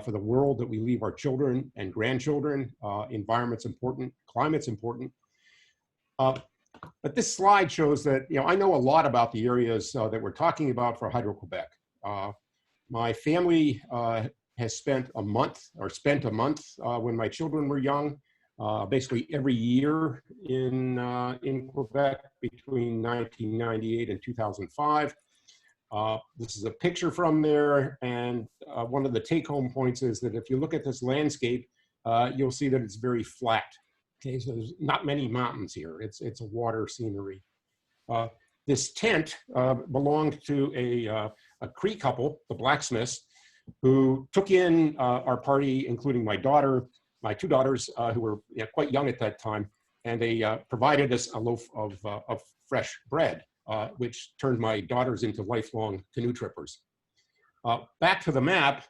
for the world that we leave our children and grandchildren. Environment's important, climate's important. But this slide shows that, I know a lot about the areas that we're talking about for Hydro-Quebec. My family has spent a month when my children were young, basically every year in Quebec between 1998 and 2005. This is a picture from there, and one of the take-home points is that if you look at this landscape, you'll see that it's very flat. Okay, so there's not many mountains here. It's a water scenery. This tent belonged to a Cree couple, the blacksmiths, who took in our party, including my two daughters, who were quite young at that time, and they provided us a loaf of fresh bread, which turned my daughters into lifelong canoe trippers. Back to the map,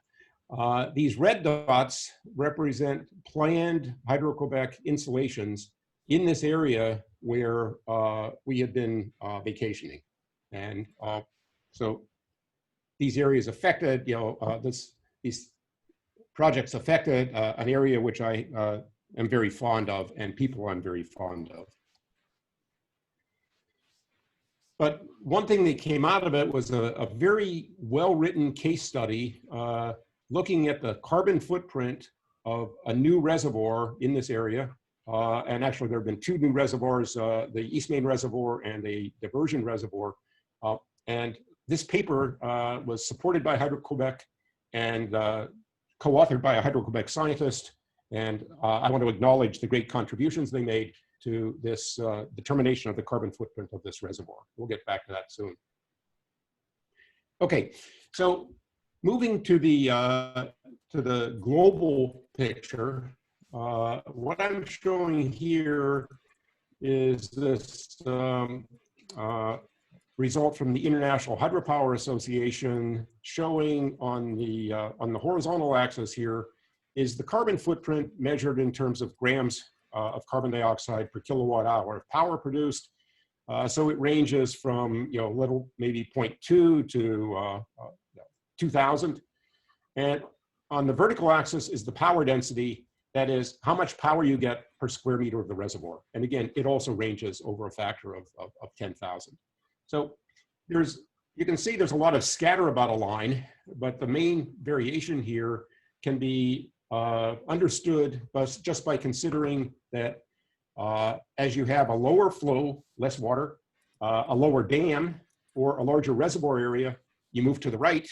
these red dots represent planned Hydro-Quebec installations in this area where we had been vacationing. And so these areas affected, these projects affected an area which I am very fond of and people I'm very fond of. But one thing that came out of it was a very well-written case study looking at the carbon footprint of a new reservoir in this area. And actually there have been two new reservoirs, the East Main Reservoir and a diversion reservoir. And this paper was supported by Hydro-Quebec and co-authored by a Hydro-Quebec scientist. And I want to acknowledge the great contributions they made to this determination of the carbon footprint of this reservoir. We'll get back to that soon. Okay, so moving to the global picture, what I'm showing here is this result from the International Hydropower Association, showing on the horizontal axis here is the carbon footprint measured in terms of grams of carbon dioxide per kilowatt hour of power produced. So it ranges from maybe 0.2 to 2,000. And on the vertical axis is the power density, that is how much power you get per square meter of the reservoir. And again, it also ranges over a factor of 10,000. So you can see there's a lot of scatter about a line, but the main variation here can be understood just by considering that as you have a lower flow, less water, a lower dam, or a larger reservoir area, you move to the right.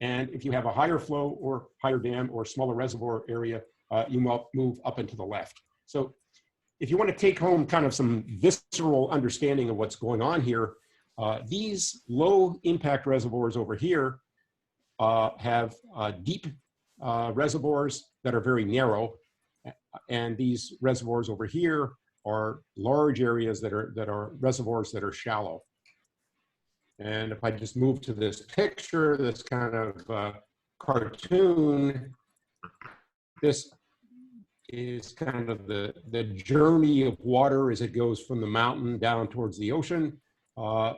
And if you have a higher flow or higher dam or smaller reservoir area, you move up and to the left. So if you want to take home kind of some visceral understanding of what's going on here, these low impact reservoirs over here have deep reservoirs that are very narrow, and these reservoirs over here are large areas that are reservoirs that are shallow. And if I just move to this picture, this kind of cartoon, this is kind of the journey of water as it goes from the mountain down towards the ocean.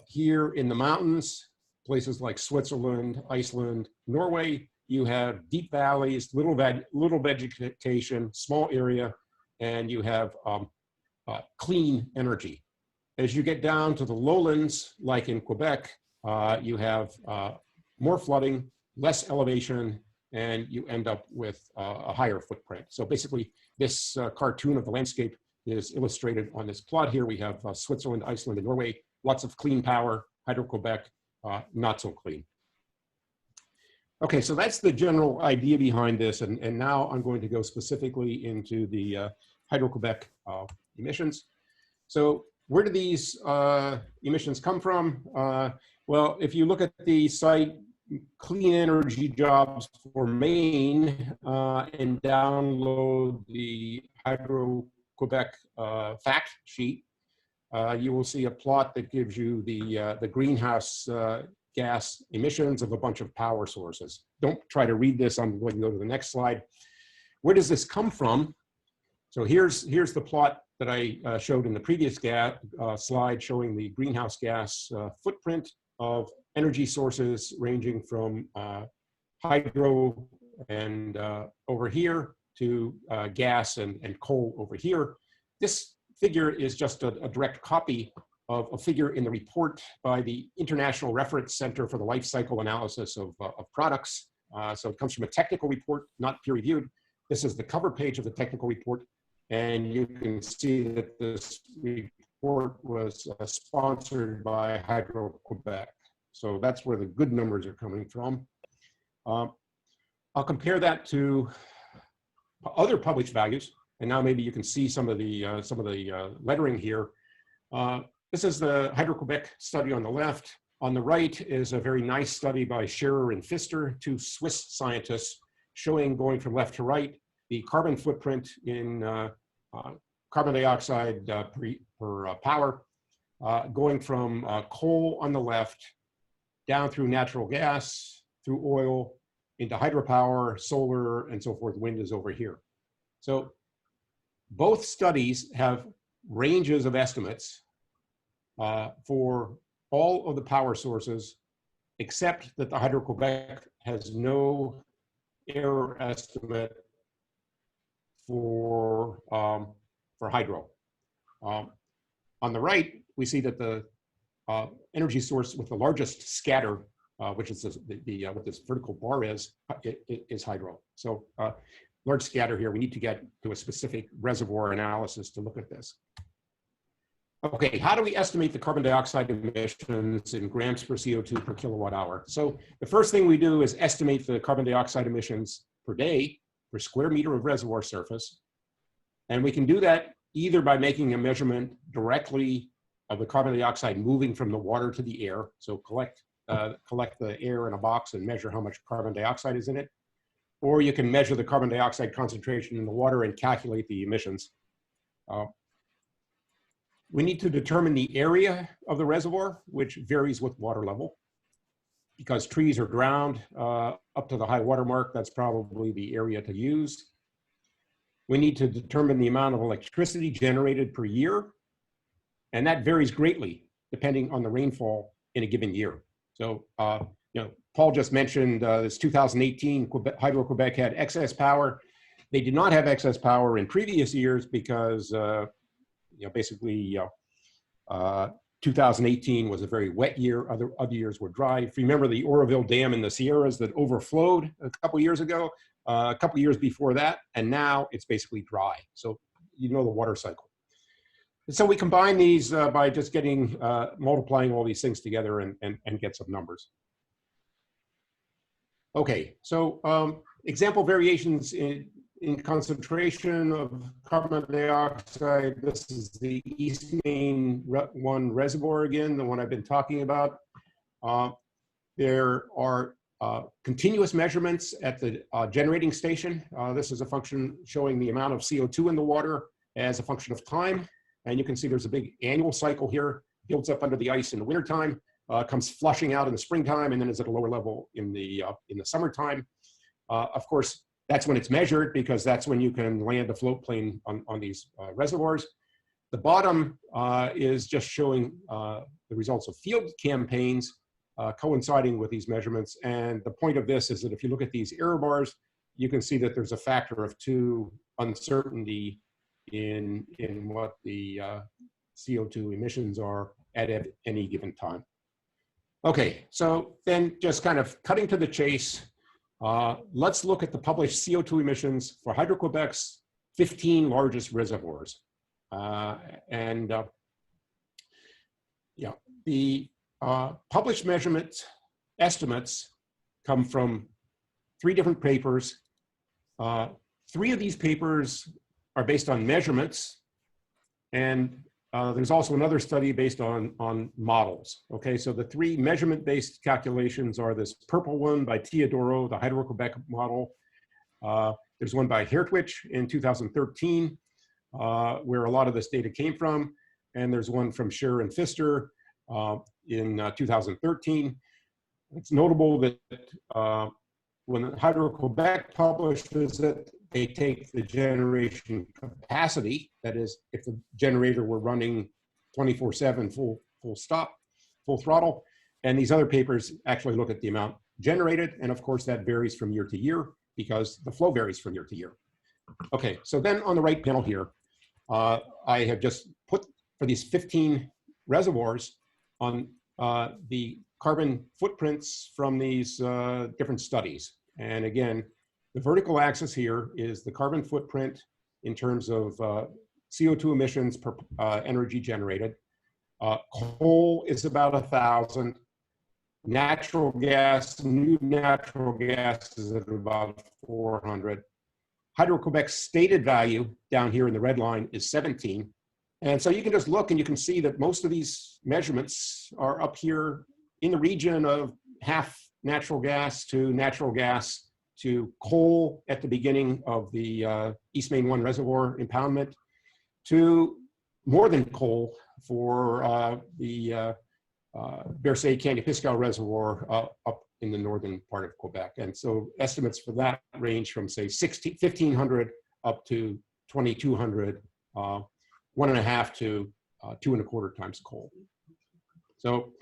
Here in the mountains, places like Switzerland, Iceland, Norway, you have deep valleys, little vegetation, small area, and you have clean energy. As you get down to the lowlands, like in Quebec, you have more flooding, less elevation, and you end up with a higher footprint. So basically, this cartoon of the landscape is illustrated on this plot here. We have Switzerland, Iceland, and Norway, lots of clean power, Hydro-Quebec, not so clean. Okay, so that's the general idea behind this, and now I'm going to go specifically into the Hydro-Quebec emissions. So where do these emissions come from? Well, if you look at the site Clean Energy Jobs for Maine and download the Hydro-Quebec fact sheet, you will see a plot that gives you the greenhouse gas emissions of a bunch of power sources. Don't try to read this. I'm going to go to the next slide. Where does this come from? So here's the plot that I showed in the previous slide, showing the greenhouse gas footprint of energy sources ranging from hydro and over here to gas and coal over here. This figure is just a direct copy of a figure in the report by the International Reference Center for the Life Cycle Analysis of Products. So it comes from a technical report, not peer reviewed. This is the cover page of the technical report. And you can see that this report was sponsored by Hydro-Quebec. So that's where the good numbers are coming from. I'll compare that to other published values. And now maybe you can see some of the lettering here. This is the Hydro-Quebec study on the left. On the right is a very nice study by Scherer and Pfister, two Swiss scientists, showing, going from left to right, the carbon footprint in carbon dioxide per power, going from coal on the left, down through natural gas, through oil, into hydropower, solar, and so forth. Wind is over here. So both studies have ranges of estimates for all of the power sources, except that the Hydro-Quebec has no error estimate for hydro. On the right, we see that the energy source with the largest scatter, which is what this vertical bar is hydro. So large scatter here, we need to get to a specific reservoir analysis to look at this. Okay, how do we estimate the carbon dioxide emissions in grams per CO2 per kilowatt hour? So the first thing we do is estimate the carbon dioxide emissions per day per square meter of reservoir surface. And we can do that either by making a measurement directly of the carbon dioxide moving from the water to the air. So collect the air in a box and measure how much carbon dioxide is in it. Or you can measure the carbon dioxide concentration in the water and calculate the emissions. We need to determine the area of the reservoir, which varies with water level. Because trees are drowned up to the high water mark, that's probably the area to use. We need to determine the amount of electricity generated per year, and that varies greatly depending on the rainfall in a given year. So, Paul just mentioned this 2018, Hydro-Quebec had excess power. They did not have excess power in previous years because, basically 2018 was a very wet year. Other years were dry. If you remember the Oroville Dam in the Sierras that overflowed a couple years ago, a couple years before that, and now it's basically dry. So you know the water cycle. And so we combine these by just getting, multiplying all these things together and get some numbers. Okay, so example variations in concentration of carbon dioxide. This is the East Main 1 reservoir again, the one I've been talking about. There are continuous measurements at the generating station. This is a function showing the amount of CO2 in the water as a function of time. And you can see there's a big annual cycle here, builds up under the ice in the wintertime, comes flushing out in the springtime, and then is at a lower level in the summertime. Of course, that's when it's measured because that's when you can land a float plane on these reservoirs. The bottom is just showing the results of field campaigns coinciding with these measurements. And the point of this is that if you look at these error bars, you can see that there's a factor of 2 uncertainty in what the CO2 emissions are at any given time. Okay, so then just kind of cutting to the chase, let's look at the published CO2 emissions for Hydro-Quebec's 15 largest reservoirs. The published measurement estimates come from 3 different papers. 3 of these papers are based on measurements, and there's also another study based on models. Okay, so the 3 measurement-based calculations are this purple one by Teodoro, the Hydro-Quebec model. There's one by Hertwich in 2013, where a lot of this data came from. And there's one from Scherer and Pfister in 2013. It's notable that when Hydro-Quebec publishes it, they take the generation capacity. That is, if the generator were running 24/7 full throttle. And these other papers actually look at the amount generated. And of course, that varies from year to year because the flow varies from year to year. Okay, so then on the right panel here, I have just put for these 15 reservoirs on the carbon footprints from these different studies. And again, the vertical axis here is the carbon footprint in terms of CO2 emissions per energy generated. Coal is about 1,000. Natural gas, new natural gas is at about 400. Hydro-Quebec's stated value down here in the red line is 17. And so you can just look and you can see that most of these measurements are up here in the region of half natural gas to coal at the beginning of the East Main 1 reservoir impoundment to more than coal for the Bercé-Candiapiscau reservoir up in the northern part of Quebec. And so estimates for that range from say 1,500 up to 2,200, 1.5 to 2.25 times coal. So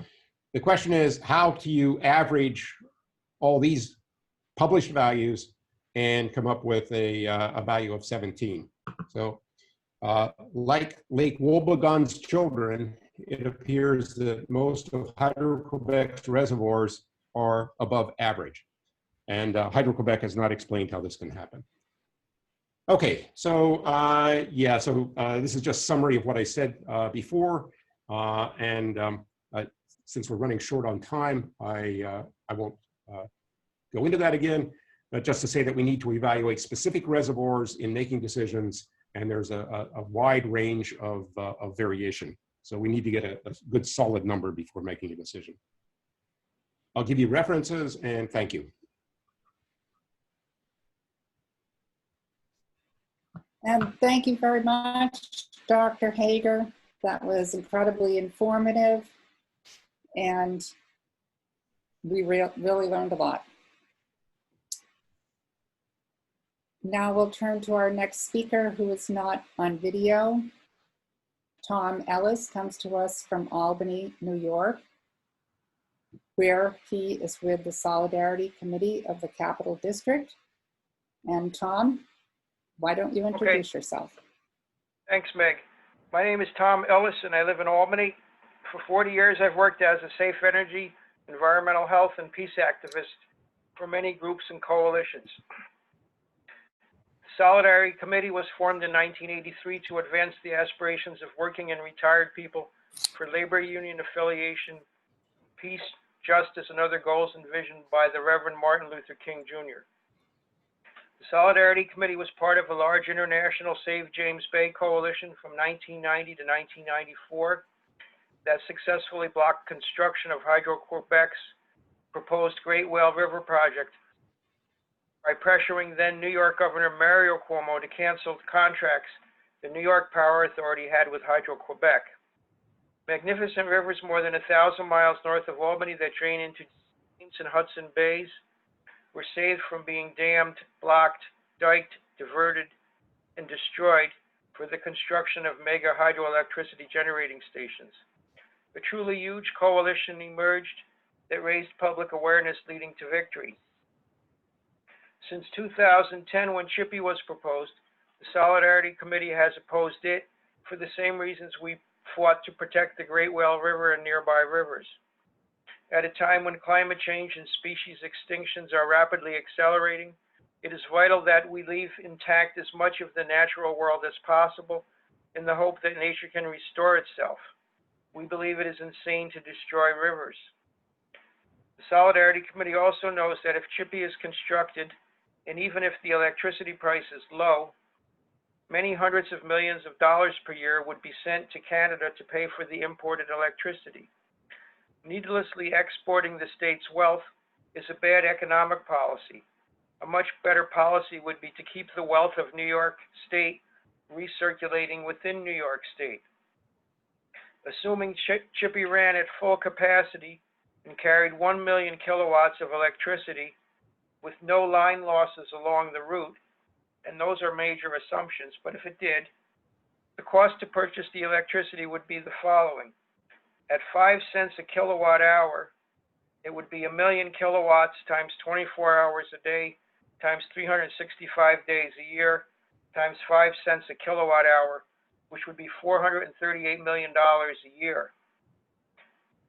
the question is, how do you average all these published values and come up with a value of 17? So like Lake Wobegon's children, it appears that most of Hydro-Quebec's reservoirs are above average. And Hydro-Quebec has not explained how this can happen. Okay, so yeah, so this is just summary of what I said before. Since we're running short on time, I won't go into that again, but just to say that we need to evaluate specific reservoirs in making decisions, and there's a wide range of variation. So we need to get a good solid number before making a decision. I'll give you references and thank you. And thank you very much, Dr. Hager. That was incredibly informative, and we really learned a lot. Now we'll turn to our next speaker, who is not on video. Tom Ellis comes to us from Albany, New York, where he is with the Solidarity Committee of the Capital District. And Tom, why don't you introduce yourself? Thanks, Meg. My name is Tom Ellis, and I live in Albany. For 40 years, I've worked as a safe energy, environmental health, and peace activist for many groups and coalitions. The Solidarity Committee was formed in 1983 to advance the aspirations of working and retired people for labor union affiliation, peace, justice, and other goals envisioned by the Reverend Martin Luther King Jr. The Solidarity Committee was part of a large international Save James Bay coalition from 1990 to 1994 that successfully blocked construction of Hydro-Quebec's proposed Great Whale River project by pressuring then New York Governor Mario Cuomo to cancel contracts the New York Power Authority had with Hydro-Quebec. Magnificent rivers more than 1,000 miles north of Albany that drain into James and Hudson Bays were saved from being dammed, blocked, diked, diverted, and destroyed for the construction of mega hydroelectricity generating stations. A truly huge coalition emerged that raised public awareness, leading to victory. Since 2010, when CHPE was proposed, the Solidarity Committee has opposed it for the same reasons we fought to protect the Great Whale River and nearby rivers. At a time when climate change and species extinctions are rapidly accelerating, it is vital that we leave intact as much of the natural world as possible in the hope that nature can restore itself. We believe it is insane to destroy rivers. The Solidarity Committee also knows that if CHPE is constructed, and even if the electricity price is low, many hundreds of millions of dollars per year would be sent to Canada to pay for the imported electricity. Needlessly exporting the state's wealth is a bad economic policy. A much better policy would be to keep the wealth of New York State recirculating within New York State. Assuming CHPE ran at full capacity and carried 1 million kilowatts of electricity with no line losses along the route, and those are major assumptions, but if it did, the cost to purchase the electricity would be the following. At 5 cents a kilowatt hour, it would be 1 million kilowatts times 24 hours a day times 365 days a year times 5 cents a kilowatt hour which would be $438 million a year.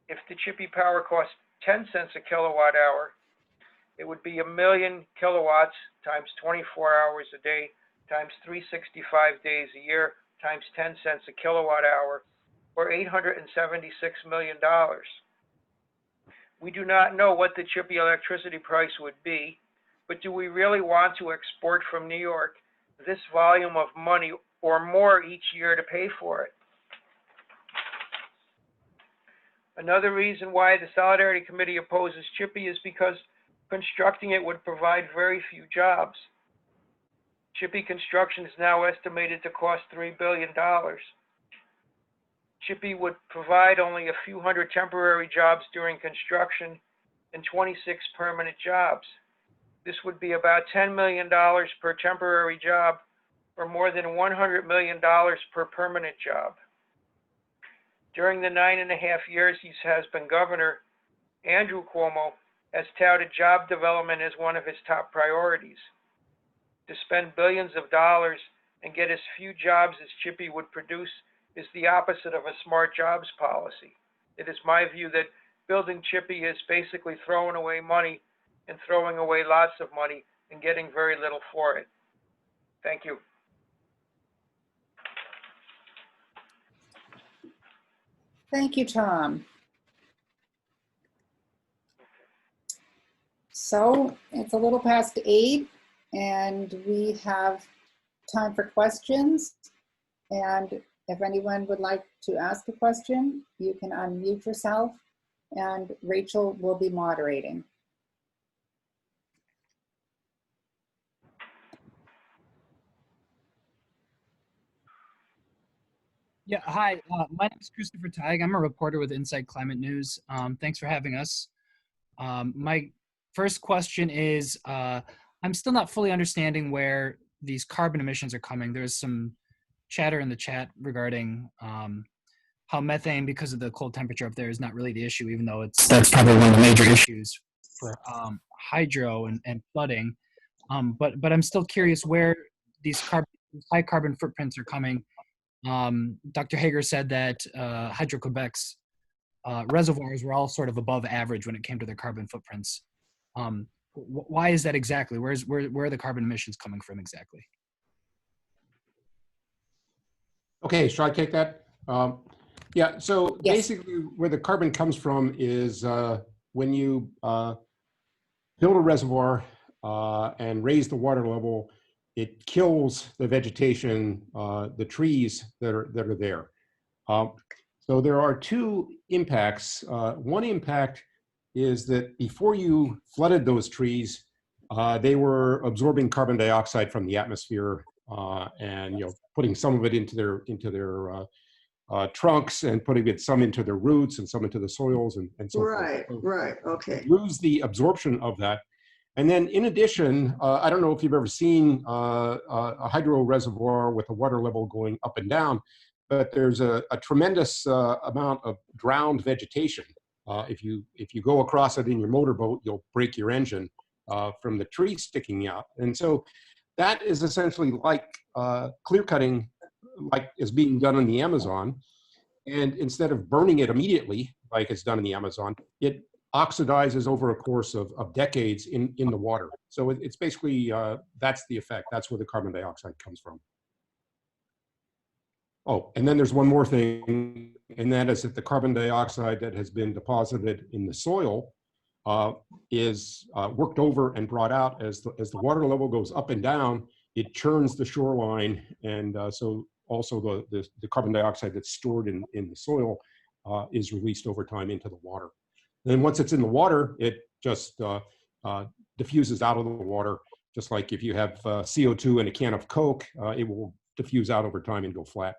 If the CHPE power cost 10 cents a kilowatt hour, it would be 1 million kilowatts times 24 hours a day times 365 days a year times 10 cents a kilowatt hour, or $876 million. We do not know what the CHPE electricity price would be, but do we really want to export from New York this volume of money or more each year to pay for it? Another reason why the Solidarity Committee opposes CHPE is because constructing it would provide very few jobs. CHPE construction is now estimated to cost $3 billion. CHPE would provide only a few hundred temporary jobs during construction and 26 permanent jobs. This would be about $10 million per temporary job, or more than $100 million per permanent job. During the 9.5 years he has been governor, Andrew Cuomo has touted job development as one of his top priorities. To spend billions of dollars and get as few jobs as CHPE would produce is the opposite of a smart jobs policy. It is my view that building CHPE is basically throwing away money and throwing away lots of money and getting very little for it. Thank you. Thank you, Tom. So it's a little past 8 and we have time for questions. And if anyone would like to ask a question, you can unmute yourself and Rachel will be moderating. Yeah, hi. My name is Christopher Teig. I'm a reporter with Inside Climate News. Thanks for having us. My first question is, I'm still not fully understanding where these carbon emissions are coming. There's some chatter in the chat regarding how methane, because of the cold temperature up there, is not really the issue, even though that's probably one of the major issues for hydro and flooding. But I'm still curious where these high carbon footprints are coming. Dr. Hager said that Hydro-Quebec's reservoirs were all sort of above average when it came to their carbon footprints. Why is that exactly? Where are the carbon emissions coming from exactly? Okay, should I take that? Yeah, so Yes. basically where the carbon comes from is when you build a reservoir and raise the water level, it kills the vegetation, the trees that are there. So there are two impacts. One impact is that before you flooded those trees, they were absorbing carbon dioxide from the atmosphere and putting some of it into their trunks and putting some into their roots and some into the soils and so Right, forth. right, okay. Lose the absorption of that. And then in addition, I don't know if you've ever seen a hydro reservoir with the water level going up and down, but there's a tremendous amount of drowned vegetation. If you go across it in your motorboat, you'll break your engine from the trees sticking out. And so that is essentially like clear cutting, like is being done in the Amazon. And instead of burning it immediately, like it's done in the Amazon, it oxidizes over a course of decades in the water. So it's basically, that's the effect. That's where the carbon dioxide comes from. Oh, and then there's one more thing, and that is that the carbon dioxide that has been deposited in the soil is worked over and brought out as the water level goes up and down. It churns the shoreline, and so also the carbon dioxide that's stored in the soil is released over time into the water. Then once it's in the water, it just diffuses out of the water, just like if you have CO2 in a can of Coke, it will diffuse out over time and go flat.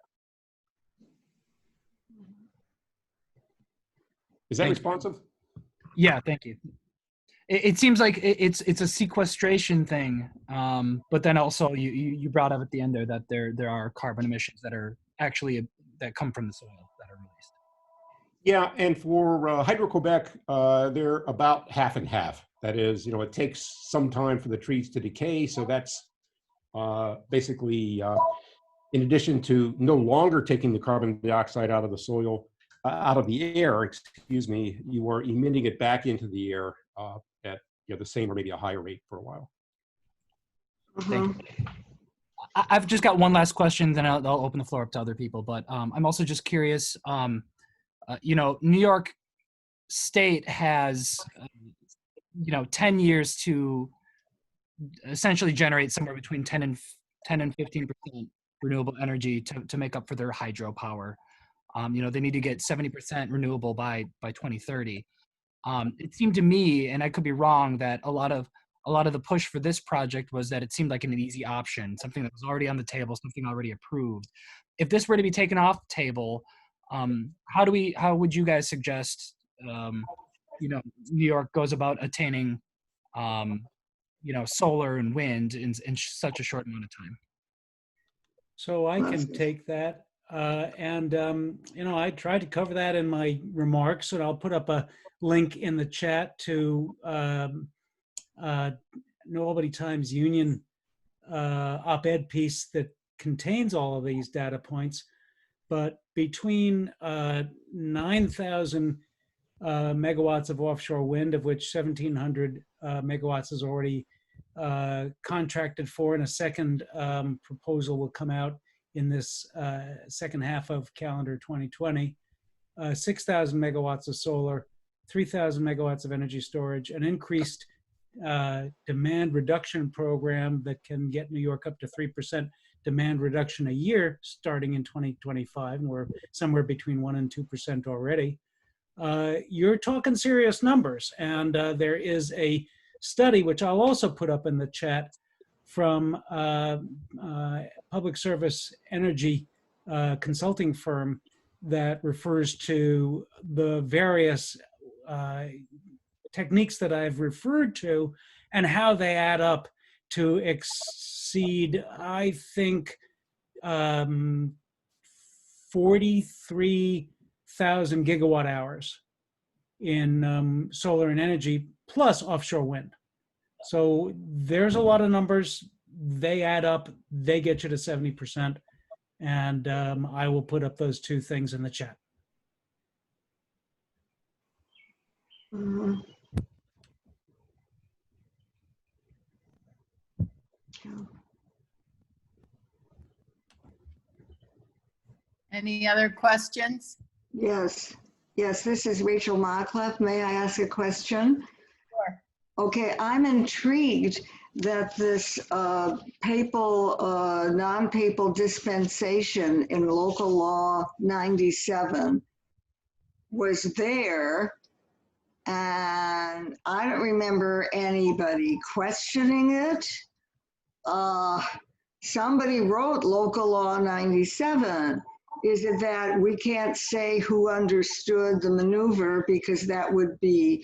Is that responsive? Yeah, thank you. It seems like it's a sequestration thing, but then also you brought up at the end there that there are carbon emissions that are actually that come from the soil that are released. Yeah, and for Hydro-Quebec, they're about half and half. That is, it takes some time for the trees to decay, so that's basically in addition to no longer taking the carbon dioxide out of the soil, out of the air, excuse me, you are emitting it back into the air at the same or maybe a higher rate for a while. Thank you. I've just got one last question, then I'll open the floor up to other people. But I'm also just curious. New York State has 10 years to essentially generate somewhere between 10 and 15% renewable energy to make up for their hydropower. They need to get 70% renewable by 2030. It seemed to me, and I could be wrong, that a lot of the push for this project was that it seemed like an easy option, something that was already on the table, something already approved. If this were to be taken off the table, how would you guys suggest New York goes about attaining solar and wind in such a short amount of time? So I can take that. I tried to cover that in my remarks, and I'll put up a link in the chat to New Albany Times Union op-ed piece that contains all of these data points. But between 9,000 megawatts of offshore wind, of which 1,700 megawatts is already contracted for, and a second proposal will come out in this second half of calendar 2020, 6,000 megawatts of solar, 3,000 megawatts of energy storage, an increased demand reduction program that can get New York up to 3% demand reduction a year starting in 2025, and we're somewhere between 1% and 2% already. You're talking serious numbers, and there is a study, which I'll also put up in the chat, from public service energy consulting firm that refers to the various techniques that I've referred to and how they add up to exceed, I think, 43,000 gigawatt hours in solar and energy plus offshore wind. So there's a lot of numbers. They add up. They get you to 70%. And I will put up those two things in the chat. Any other questions? Yes, this is Rachel Mockleff. May I ask a question? Sure. Okay, I'm intrigued that this papal, non-papal dispensation in local law 97 was there, and I don't remember anybody questioning it. Somebody wrote local law 97. Is it that we can't say who understood the maneuver because that would be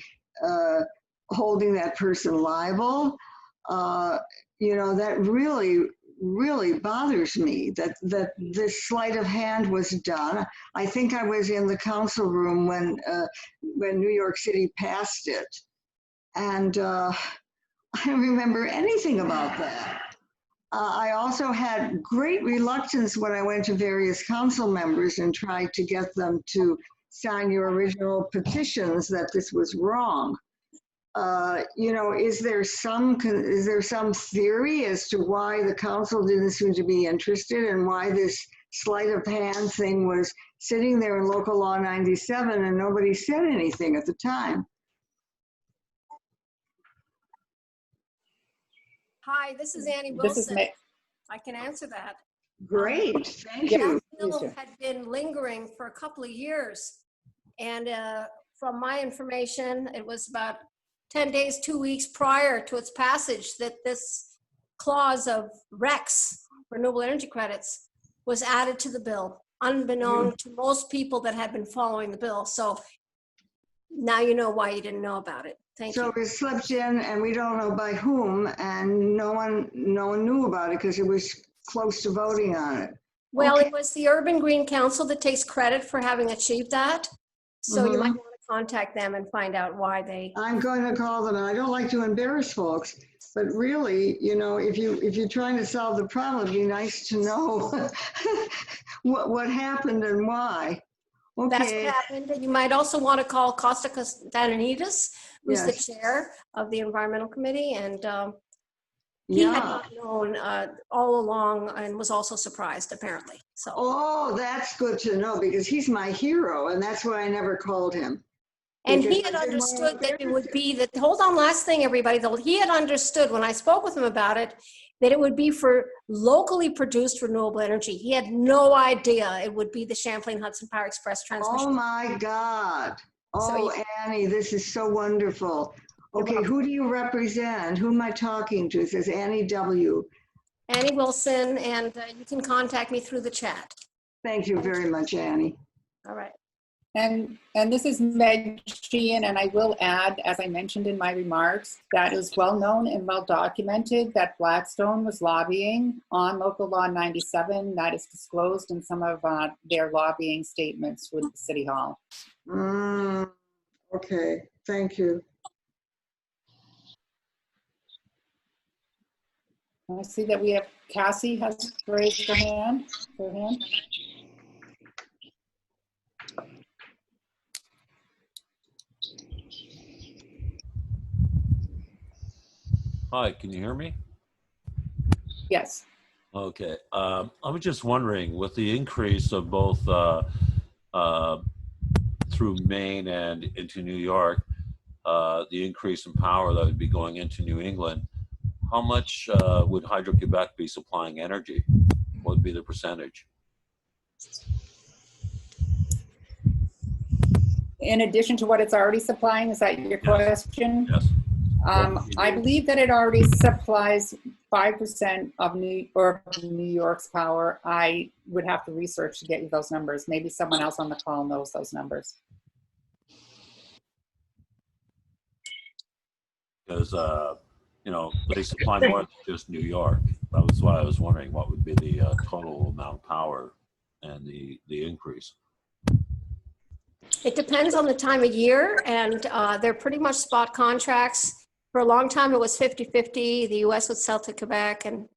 holding that person liable? That really bothers me that this sleight of hand was done. I think I was in the council room when New York City passed it. And I don't remember anything about that. I also had great reluctance when I went to various council members and tried to get them to sign your original petitions that this was wrong. Is there some theory as to why the council didn't seem to be interested and why this sleight of hand thing was sitting there in local law 97 and nobody said anything at the time? Hi, this is Annie Wilson. I can answer that. Great, thank you. That bill had been lingering for a couple of years. And from my information, it was about 10 days, 2 weeks prior to its passage that this clause of RECs, renewable energy credits, was added to the bill, unbeknown to most people that had been following the bill. So now you know why you didn't know about it. Thank you. So it slipped in and we don't know by whom, and no one knew about it because it was close to voting on it. Well, Okay. It was the Urban Green Council that takes credit for having achieved that. So you might want to contact them and find out why they. I'm going to call them, and I don't like to embarrass folks, but really, you know, if you're trying to solve the problem, it'd be nice to know what happened and why. That's what Okay. happened. And you might also want to call Costa Costaninides, who's the Yes. chair of the environmental committee, and he had Yeah. not known all along and was also surprised apparently. So. Oh, that's good to know because he's my hero, and that's why I never called him. And he Because had I didn't want understood to that it would be that, hold on, last thing, everybody, though, he had understood when I spoke with him about it, that it would be for locally produced renewable energy. He had no idea it would be the Champlain Hudson Power Express transmission. Oh my God. Oh, So, Annie, this is so wonderful. Okay, who do you represent? Who am I talking to? It says Annie W. Annie Wilson, and you can contact me through the chat. Thank you very much, Annie. All right. And this is Meg Sheehan, and I will add, as I mentioned in my remarks, that is well known and well documented that Blackstone was lobbying on Local Law 97. That is disclosed in some of their lobbying statements with City Hall. Okay, thank you. I see that we have Cassie has raised her hand. Hi, can you hear me? Yes. Okay. I was just wondering, with the increase of both through Maine and into New York, the increase in power that would be going into New England, how much would Hydro-Quebec be supplying energy? What would be the percentage? In addition to what it's already supplying, is that your question? Yes. I believe that it already supplies 5% of New York's power. I would have to research to get you those numbers. Maybe someone else on the call knows those numbers. Because, you know, they supply more than just New York. That was why I was wondering what would be the total amount of power and the increase. It depends on the time of year, and they're pretty much spot contracts. For a long time, it was 50-50. The US would sell to Quebec, and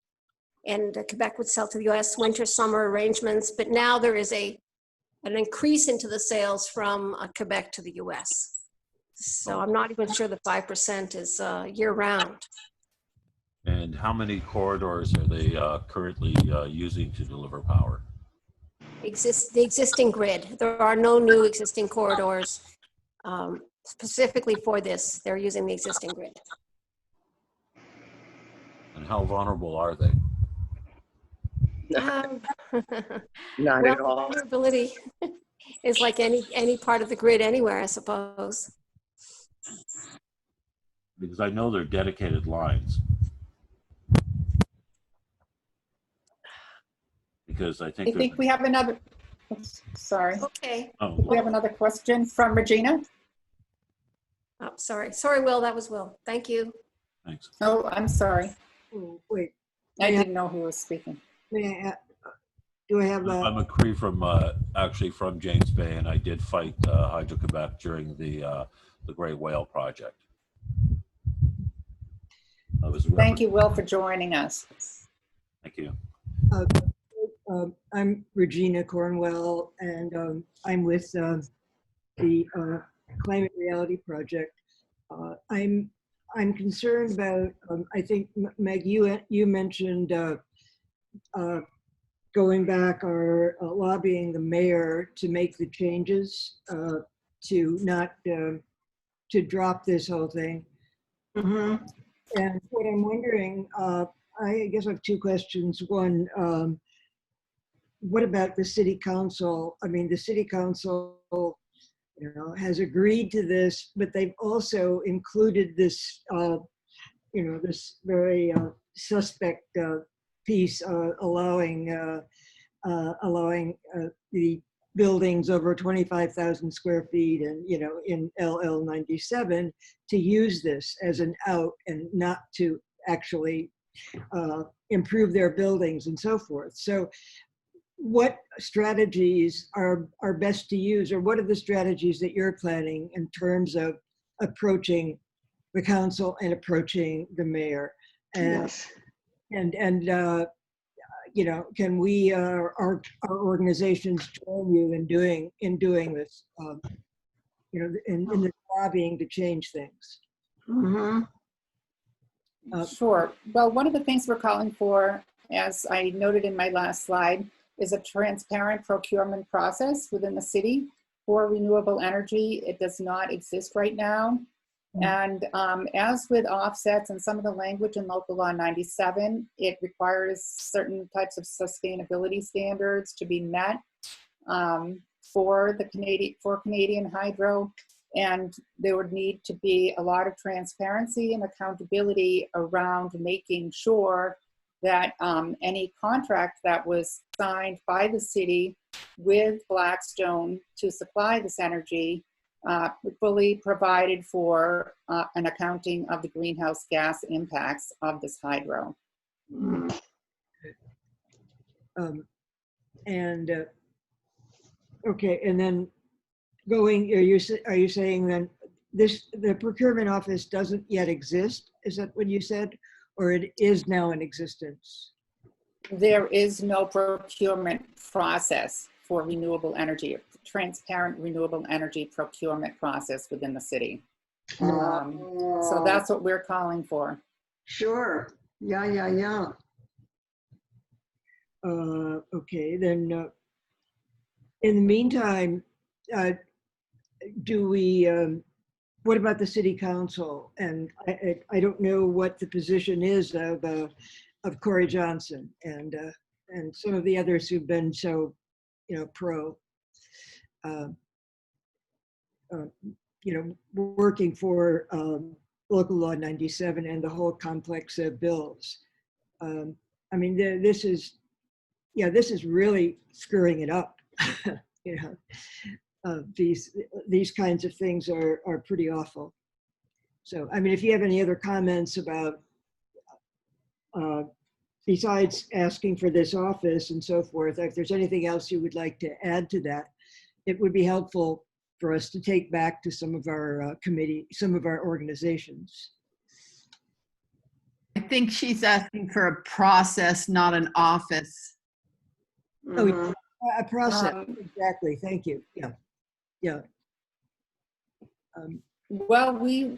Quebec would sell to the US, winter, summer arrangements. But now there is an increase into the sales from Quebec to the US. So I'm not even sure the 5% is year round. And how many corridors are they currently using to deliver power? The existing grid. There are no new existing corridors specifically for this. They're using the existing grid. And how vulnerable are they? Not at all. Vulnerability is like any part of the grid anywhere, I suppose. Because I know they're dedicated lines. Because I think we have another, sorry. Okay. Oh, We have another question from Regina. Oh, sorry. Sorry, Will. That was Will. Thank you. Thanks. Oh, I'm sorry. Oh, wait, I didn't know who was speaking. may I, do I have I'm a Cree from actually from James Bay, and I did fight Hydro-Quebec during the Great Whale project. Thank you, Will, for joining us. Thank you. I'm Regina Cornwell, and I'm with the Climate Reality Project. I'm concerned about. I think Meg, you mentioned going back or lobbying the mayor to make the changes to not to drop this whole thing. Mm-hmm. And what I'm wondering, I guess I have two questions. One, what about the city council? I mean, the city council, you know, has agreed to this, but they've also included this, you know, this very suspect piece allowing the buildings over 25,000 square feet and, you know, in LL 97 to use this as an out and not to actually improve their buildings and so forth. So what strategies are best to use, or what are the strategies that you're planning in terms of approaching the council and approaching the mayor? And Yes. you know, can we our organizations join you in doing this? You know, in the lobbying to change things. Mm-hmm. Sure. Well, one of the things we're calling for, as I noted in my last slide, is a transparent procurement process within the city for renewable energy. It does not exist right now. And as with offsets and some of the language in Local Law 97, it requires certain types of sustainability standards to be met for Canadian Hydro. And there would need to be a lot of transparency and accountability around making sure that any contract that was signed by the city with Blackstone to supply this energy fully provided for an accounting of the greenhouse gas impacts of this hydro. Okay, and then going, are you saying then the procurement office doesn't yet exist? Is that what you said? Or it is now in existence? There is no procurement process for renewable energy, a transparent renewable energy procurement process within the city. So that's what we're calling for. Sure. Yeah. Okay, then in the meantime, what about the city council? And I don't know what the position is of Corey Johnson and some of the others who've been so, you know, pro, you know, working for Local Law 97 and the whole complex of bills. I mean, this is really screwing it up. You know, these kinds of things are pretty awful. So, I mean, if you have any other comments about, besides asking for this office and so forth, if there's anything else you would like to add to that, it would be helpful for us to take back to some of our some of our organizations. I think she's asking for a process, not an office. Oh, yeah, a process, exactly, thank you, yeah. Well, we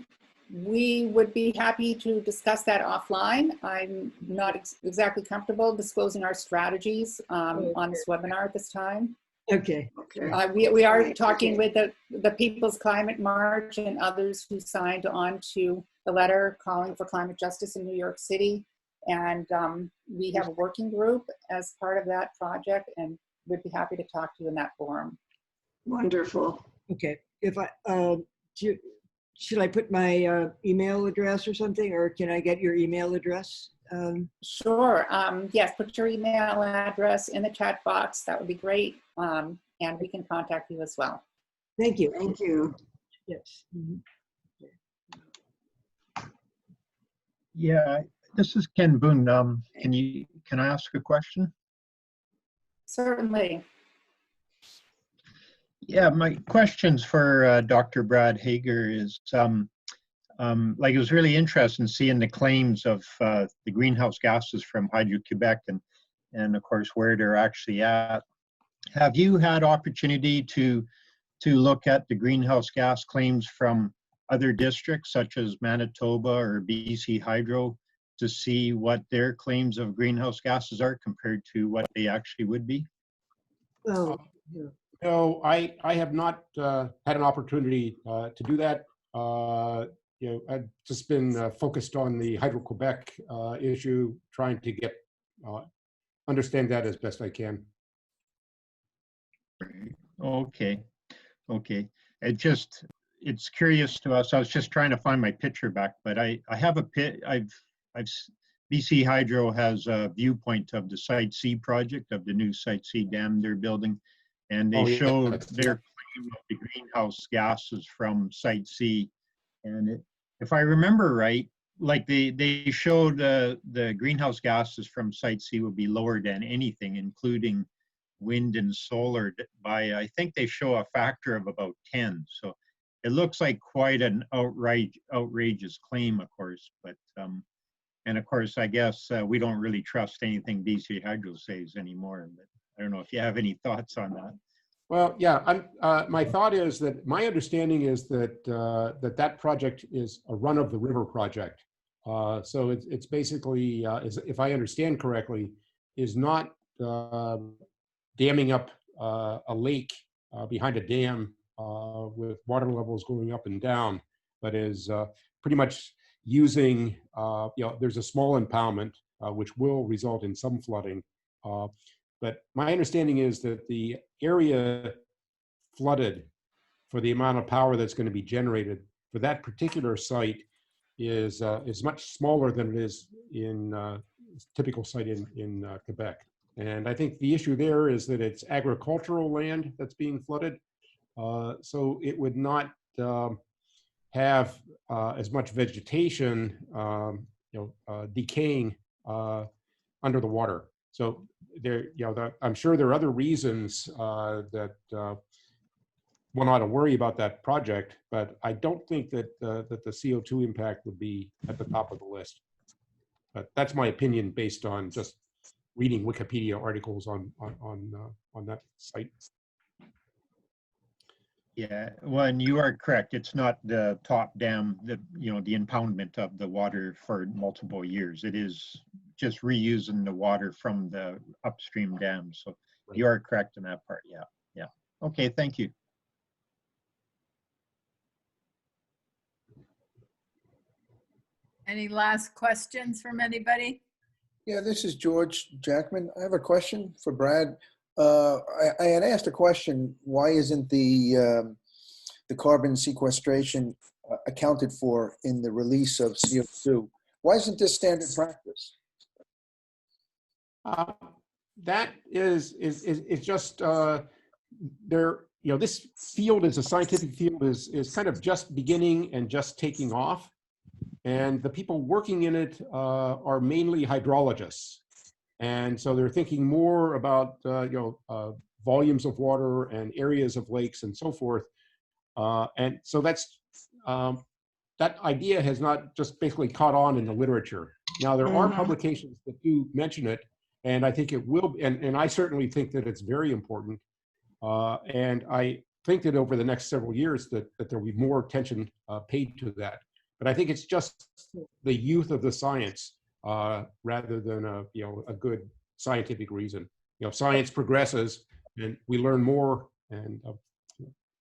would be happy to discuss that offline. I'm not exactly comfortable disclosing our strategies on this webinar at this time. Okay. We are talking with the People's Climate March and others who signed on to the letter calling for climate justice in New York City. And we have a working group as part of that project, and we'd be happy to talk to you in that forum. Wonderful. Okay, if should I put my email address or something, or can I get your email address? Sure, yes, put your email address in the chat box. That would be great. And we can contact you as well. Thank you. Thank you. Yes. Yeah, this is Ken Boone. Can I ask a question? Certainly. Yeah, my questions for Dr. Brad Hager is, like, it was really interesting seeing the claims of the greenhouse gases from Hydro-Quebec and of course where they're actually at. Have you had opportunity to look at the greenhouse gas claims from other districts such as Manitoba or BC Hydro to see what their claims of greenhouse gases are compared to what they actually would be? Oh, yeah. No, I have not had an opportunity to do that. You know, I've just been focused on the Hydro-Quebec issue, trying to get understand that as best I can. Okay. It's curious to us. I was just trying to find my picture back, but I have a BC Hydro has a viewpoint of the Site C project, of the new Site C dam they're building, and they showed their claim of the greenhouse gases from Site C. And if I remember right, like they showed the greenhouse gases from Site C would be lower than anything, including wind and solar by, I think they show a factor of about 10. So it looks like quite an outrageous claim, of course. But and of course, I guess we don't really trust anything BC Hydro says anymore. But I don't know if you have any thoughts on that. Well, yeah, my thought is that my understanding is that that project is a run-of-the-river project. So it's basically, if I understand correctly, is not damming up a lake behind a dam with water levels going up and down, but is pretty much using, there's a small impoundment, which will result in some flooding. But my understanding is that the area flooded for the amount of power that's going to be generated for that particular site is much smaller than it is in typical site in Quebec. And I think the issue there is that it's agricultural land that's being flooded. So it would not have as much vegetation, decaying under the water. So there, I'm sure there are other reasons that one ought to worry about that project, but I don't think that that the CO2 impact would be at the top of the list. But that's my opinion based on just reading Wikipedia articles on that site. Yeah, well, and you are correct. It's not the top dam, the impoundment of the water for multiple years. It is just reusing the water from the upstream dam. So you are correct in that part. Yeah, yeah. Okay, thank you. Any last questions from anybody? Yeah, this is George Jackman. I have a question for Brad. I had asked a question, why isn't the carbon sequestration accounted for in the release of CO2? Why isn't this standard practice? That is just there. This field as a scientific field is kind of just beginning and just taking off, and the people working in it are mainly hydrologists. And so they're thinking more about volumes of water and areas of lakes and so forth. And so that's that idea has not just basically caught on in the literature. Now there are publications that do mention it, and I think it will. And I certainly think that it's very important. And I think that over the next several years that there will be more attention paid to that. But I think it's just the youth of the science. Rather than a good scientific reason. Science progresses and we learn more. And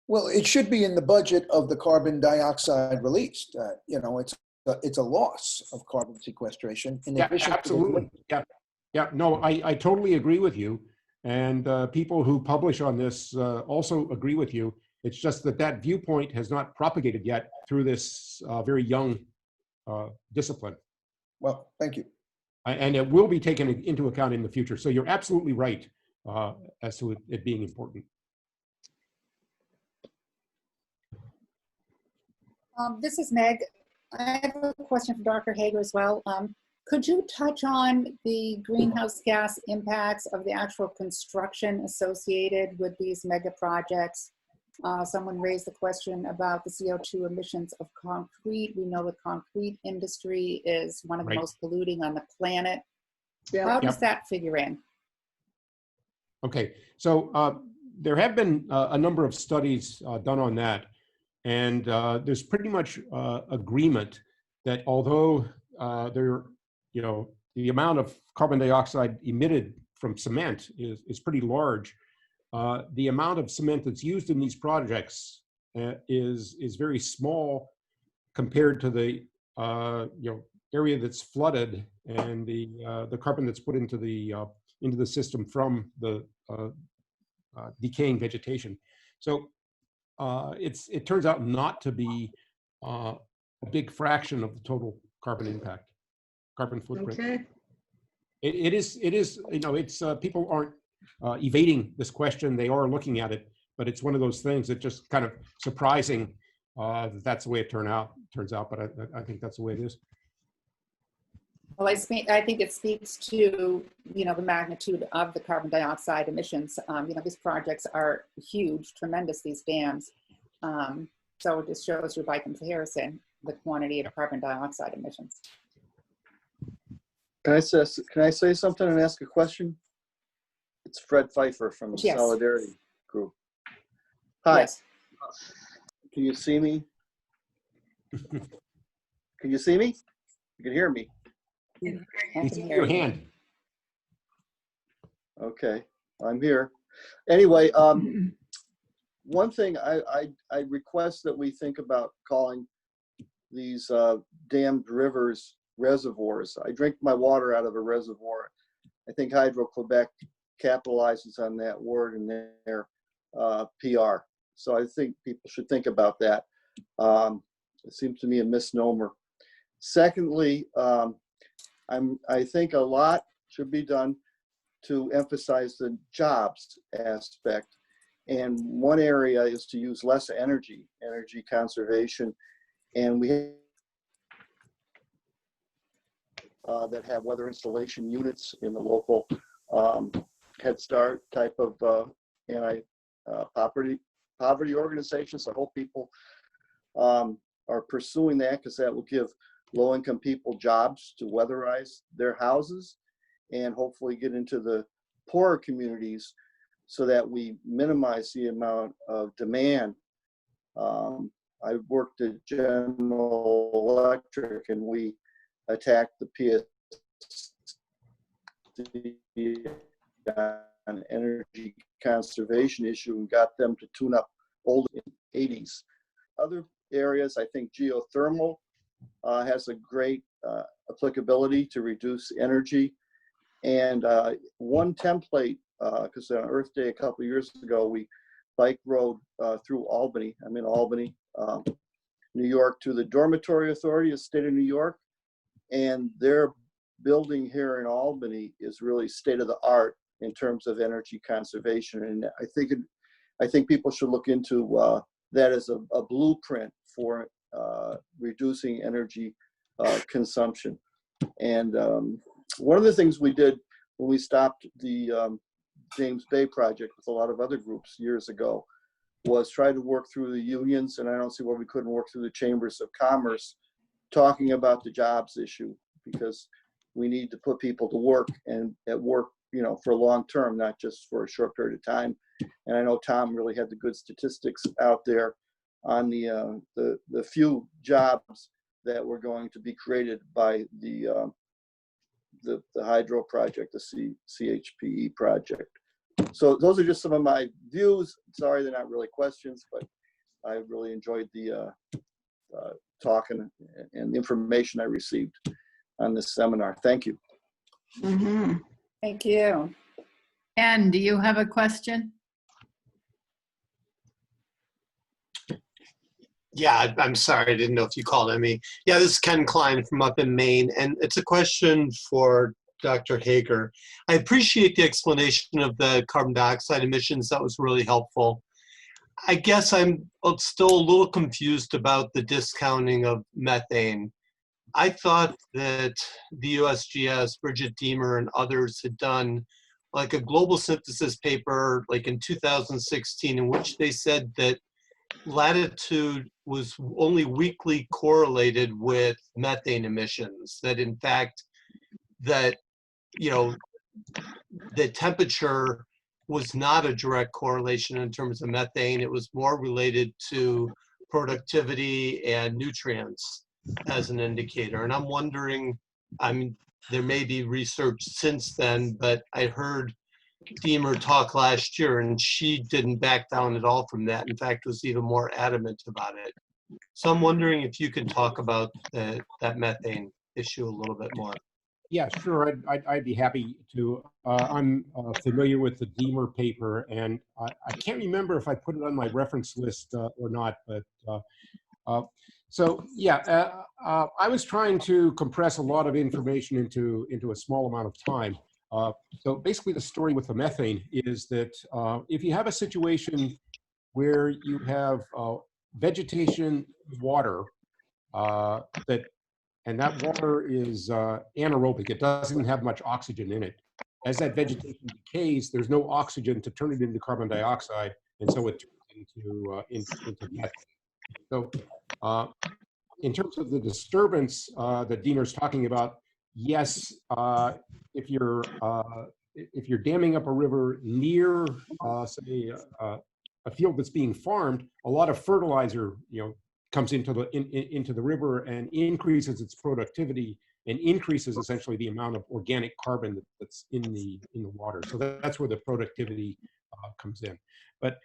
well, it should be in the budget of the carbon dioxide released. It's a loss of carbon sequestration. In addition absolutely. Yeah. No, I totally agree with you. And people who publish on this also agree with you. It's just that viewpoint has not propagated yet through this very young discipline. Well, thank you. And it will be taken into account in the future. So you're absolutely right as to it being important. This is Meg. I have a question for Dr. Hager as well. Could you touch on the greenhouse gas impacts of the actual construction associated with these mega projects? Someone raised the question about the CO2 emissions of concrete. We know the concrete industry is one of the most polluting on the planet. How does that figure in? Okay, so there have been a number of studies done on that. And there's pretty much agreement that although the amount of carbon dioxide emitted from cement is pretty large, the amount of cement that's used in these projects is very small compared to the area that's flooded and the carbon that's put into the system from the decaying vegetation. So it turns out not to be a big fraction of the total carbon impact, carbon footprint. Okay. It is it's people aren't evading this question. They are looking at it, but it's one of those things that just kind of surprising that that's the way it turns out. But I think that's the way it is. Well, I think it speaks to, the magnitude of the carbon dioxide emissions. These projects are huge, tremendous, these dams. So it just shows you by comparison the quantity of carbon dioxide emissions. Can I say something and ask a question? It's Fred Pfeiffer from the Yes. Solidarity Group. Hi. Yes. Can you see me? Can you see me? You can hear me. I It's can in hear your you. hand. Okay, I'm here. Anyway, one thing I request that we think about calling these dammed rivers reservoirs. I drink my water out of a reservoir. I think Hydro-Quebec capitalizes on that word in their PR. So I think people should think about that. It seems to me a misnomer. Secondly, I think a lot should be done to emphasize the jobs aspect. And one area is to use less energy conservation. And we that have weather installation units in the local Head Start type of poverty organizations. I hope people are pursuing that, because that will give low-income people jobs to weatherize their houses and hopefully get into the poorer communities so that we minimize the amount of demand. I worked at General Electric and we attacked the PSD on energy conservation issue and got them to tune up older in the 80s. Other areas, I think geothermal has a great applicability to reduce energy. And one template, because on Earth Day a couple of years ago, we bike rode through Albany. I'm in Albany, New York, to the Dormitory Authority of the State of New York. And their building here in Albany is really state of the art in terms of energy conservation. And I think people should look into that as a blueprint for reducing energy consumption. And one of the things we did when we stopped the James Bay project with a lot of other groups years ago was try to work through the unions, and I don't see why we couldn't work through the chambers of commerce, talking about the jobs issue, because we need to put people to work, and at work, for long term, not just for a short period of time. And I know Tom really had the good statistics out there on the few jobs that were going to be created by the hydro project, the CHPE project. So those are just some of my views. Sorry, they're not really questions, but I really enjoyed the talk and the information I received on this seminar. Thank you. Mm-hmm. Thank you. Ken, do you have a question? Yeah, I'm sorry, I didn't know if you called on me. Yeah, this is Ken Klein from up in Maine, and it's a question for Dr. Hager. I appreciate the explanation of the carbon dioxide emissions. That was really helpful. I guess I'm still a little confused about the discounting of methane. I thought that the USGS, Bridget Deemer, and others had done like a global synthesis paper like in 2016 in which they said that latitude was only weakly correlated with methane emissions, that in fact that the temperature was not a direct correlation in terms of methane. It was more related to productivity and nutrients as an indicator. And I'm wondering, there may be research since then, but I heard Deemer talk last year and she didn't back down at all from that. In fact, was even more adamant about it. So I'm wondering if you could talk about that methane issue a little bit more. Yeah, sure. I'd be happy to. I'm familiar with the Deemer paper, and I can't remember if I put it on my reference list or not. But so yeah, I was trying to compress a lot of information into a small amount of time. So basically, the story with the methane is that if you have a situation where you have vegetation, water, And that water is anaerobic. It doesn't have much oxygen in it. As that vegetation decays, there's no oxygen to turn it into carbon dioxide, and so it turns into methane. So in terms of the disturbance that Diener's talking about, yes, if you're damming up a river near, say, a field that's being farmed, a lot of fertilizer, comes into the river and increases its productivity and increases essentially the amount of organic carbon that's in the water. So that's where the productivity comes in. But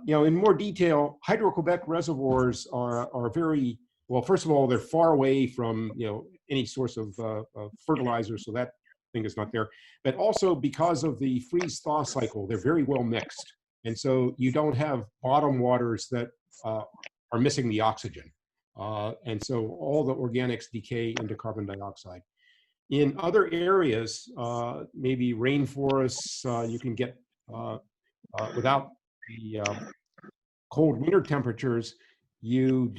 in more detail, Hydro-Quebec reservoirs are very well. First of all, they're far away from any source of fertilizer, so that thing is not there. But also because of the freeze-thaw cycle, they're very well mixed, and so you don't have bottom waters that are missing the oxygen, and so all the organics decay into carbon dioxide. In other areas, maybe rainforests, you can get without the cold winter temperatures, you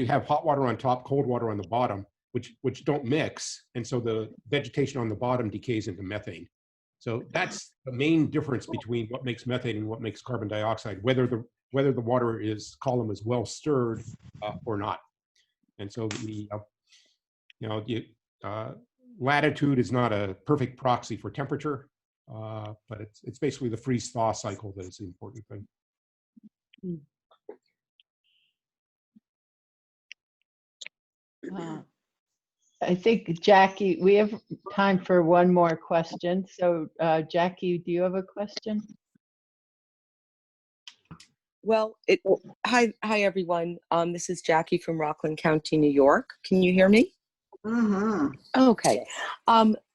have hot water on top, cold water on the bottom, which don't mix, and so the vegetation on the bottom decays into methane. So that's the main difference between what makes methane and what makes carbon dioxide, whether the water column is well stirred or not. And so latitude is not a perfect proxy for temperature, but it's basically the freeze-thaw cycle that is the important thing. I think, Jackie, we have time for one more question. So, Jackie, do you have a question? Well, hi everyone. This is Jackie from Rockland County, New York. Can you hear me? Mm-hmm. Okay.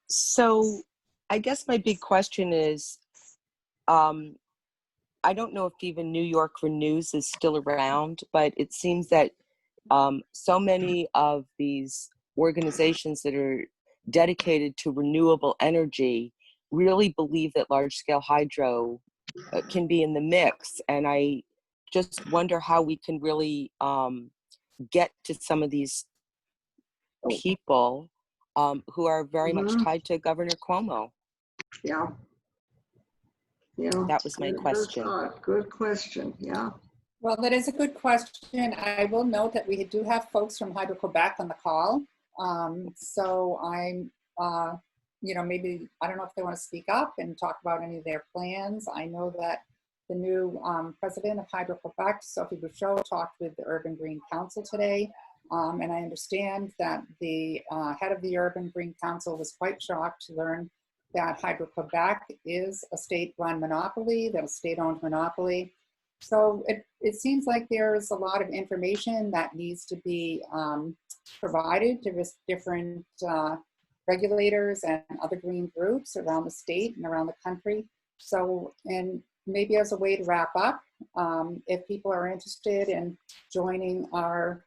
So I guess my big question is, I don't know if even New York Renews is still around, but it seems that so many of these organizations that are dedicated to renewable energy really believe that large-scale hydro can be in the mix. And I just wonder how we can really get to some of these people who are very much tied to Governor Cuomo. Yeah. That was my question. Good question. Yeah. Well, that is a good question. I will note that we do have folks from Hydro-Quebec on the call. So I'm, maybe, I don't know if they want to speak up and talk about any of their plans. I know that the new president of Hydro-Quebec, Sophie Bouchot, talked with the Urban Green Council today. And I understand that the head of the Urban Green Council was quite shocked to learn that Hydro-Quebec is a state-run monopoly, that a state-owned monopoly. So it seems like there's a lot of information that needs to be provided to different regulators and other green groups around the state and around the country. So, and maybe as a way to wrap up, if people are interested in joining our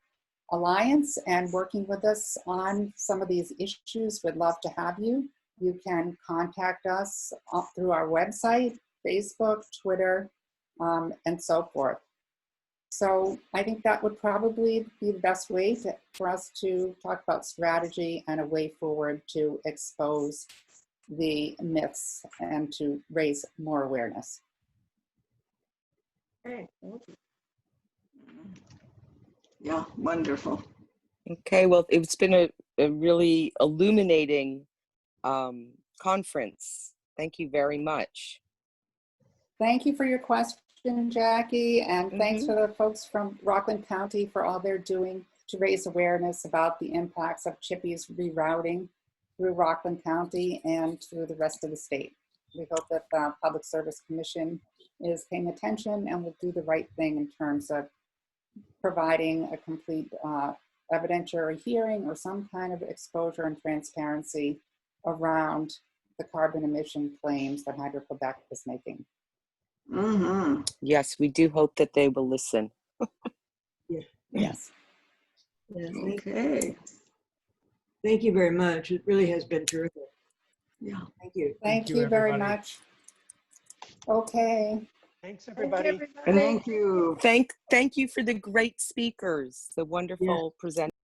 alliance and working with us on some of these issues, we'd love to have you. You can contact us through our website, Facebook, Twitter, and so forth. So I think that would probably be the best way for us to talk about strategy and a way forward to expose the myths and to raise more awareness. Okay. Yeah, wonderful. Okay, well, it's been a really illuminating conference. Thank you very much. Thank you for your question, Jackie, and thanks for the folks from Rockland County for all they're doing to raise awareness about the impacts of CHPE's rerouting through Rockland County and through the rest of the state. We hope that the Public Service Commission is paying attention and will do the right thing in terms of providing a complete evidentiary hearing or some kind of exposure and transparency around the carbon emission claims that Hydro-Quebec is making. Mm-hmm. Yes, we do hope that they will listen. Yes. Okay. Thank you very much. It really has been terrific. Yeah. Thank you. Thank you very much. Okay. Thanks, everybody. Thank you. Thank you for the great speakers, the wonderful presenters.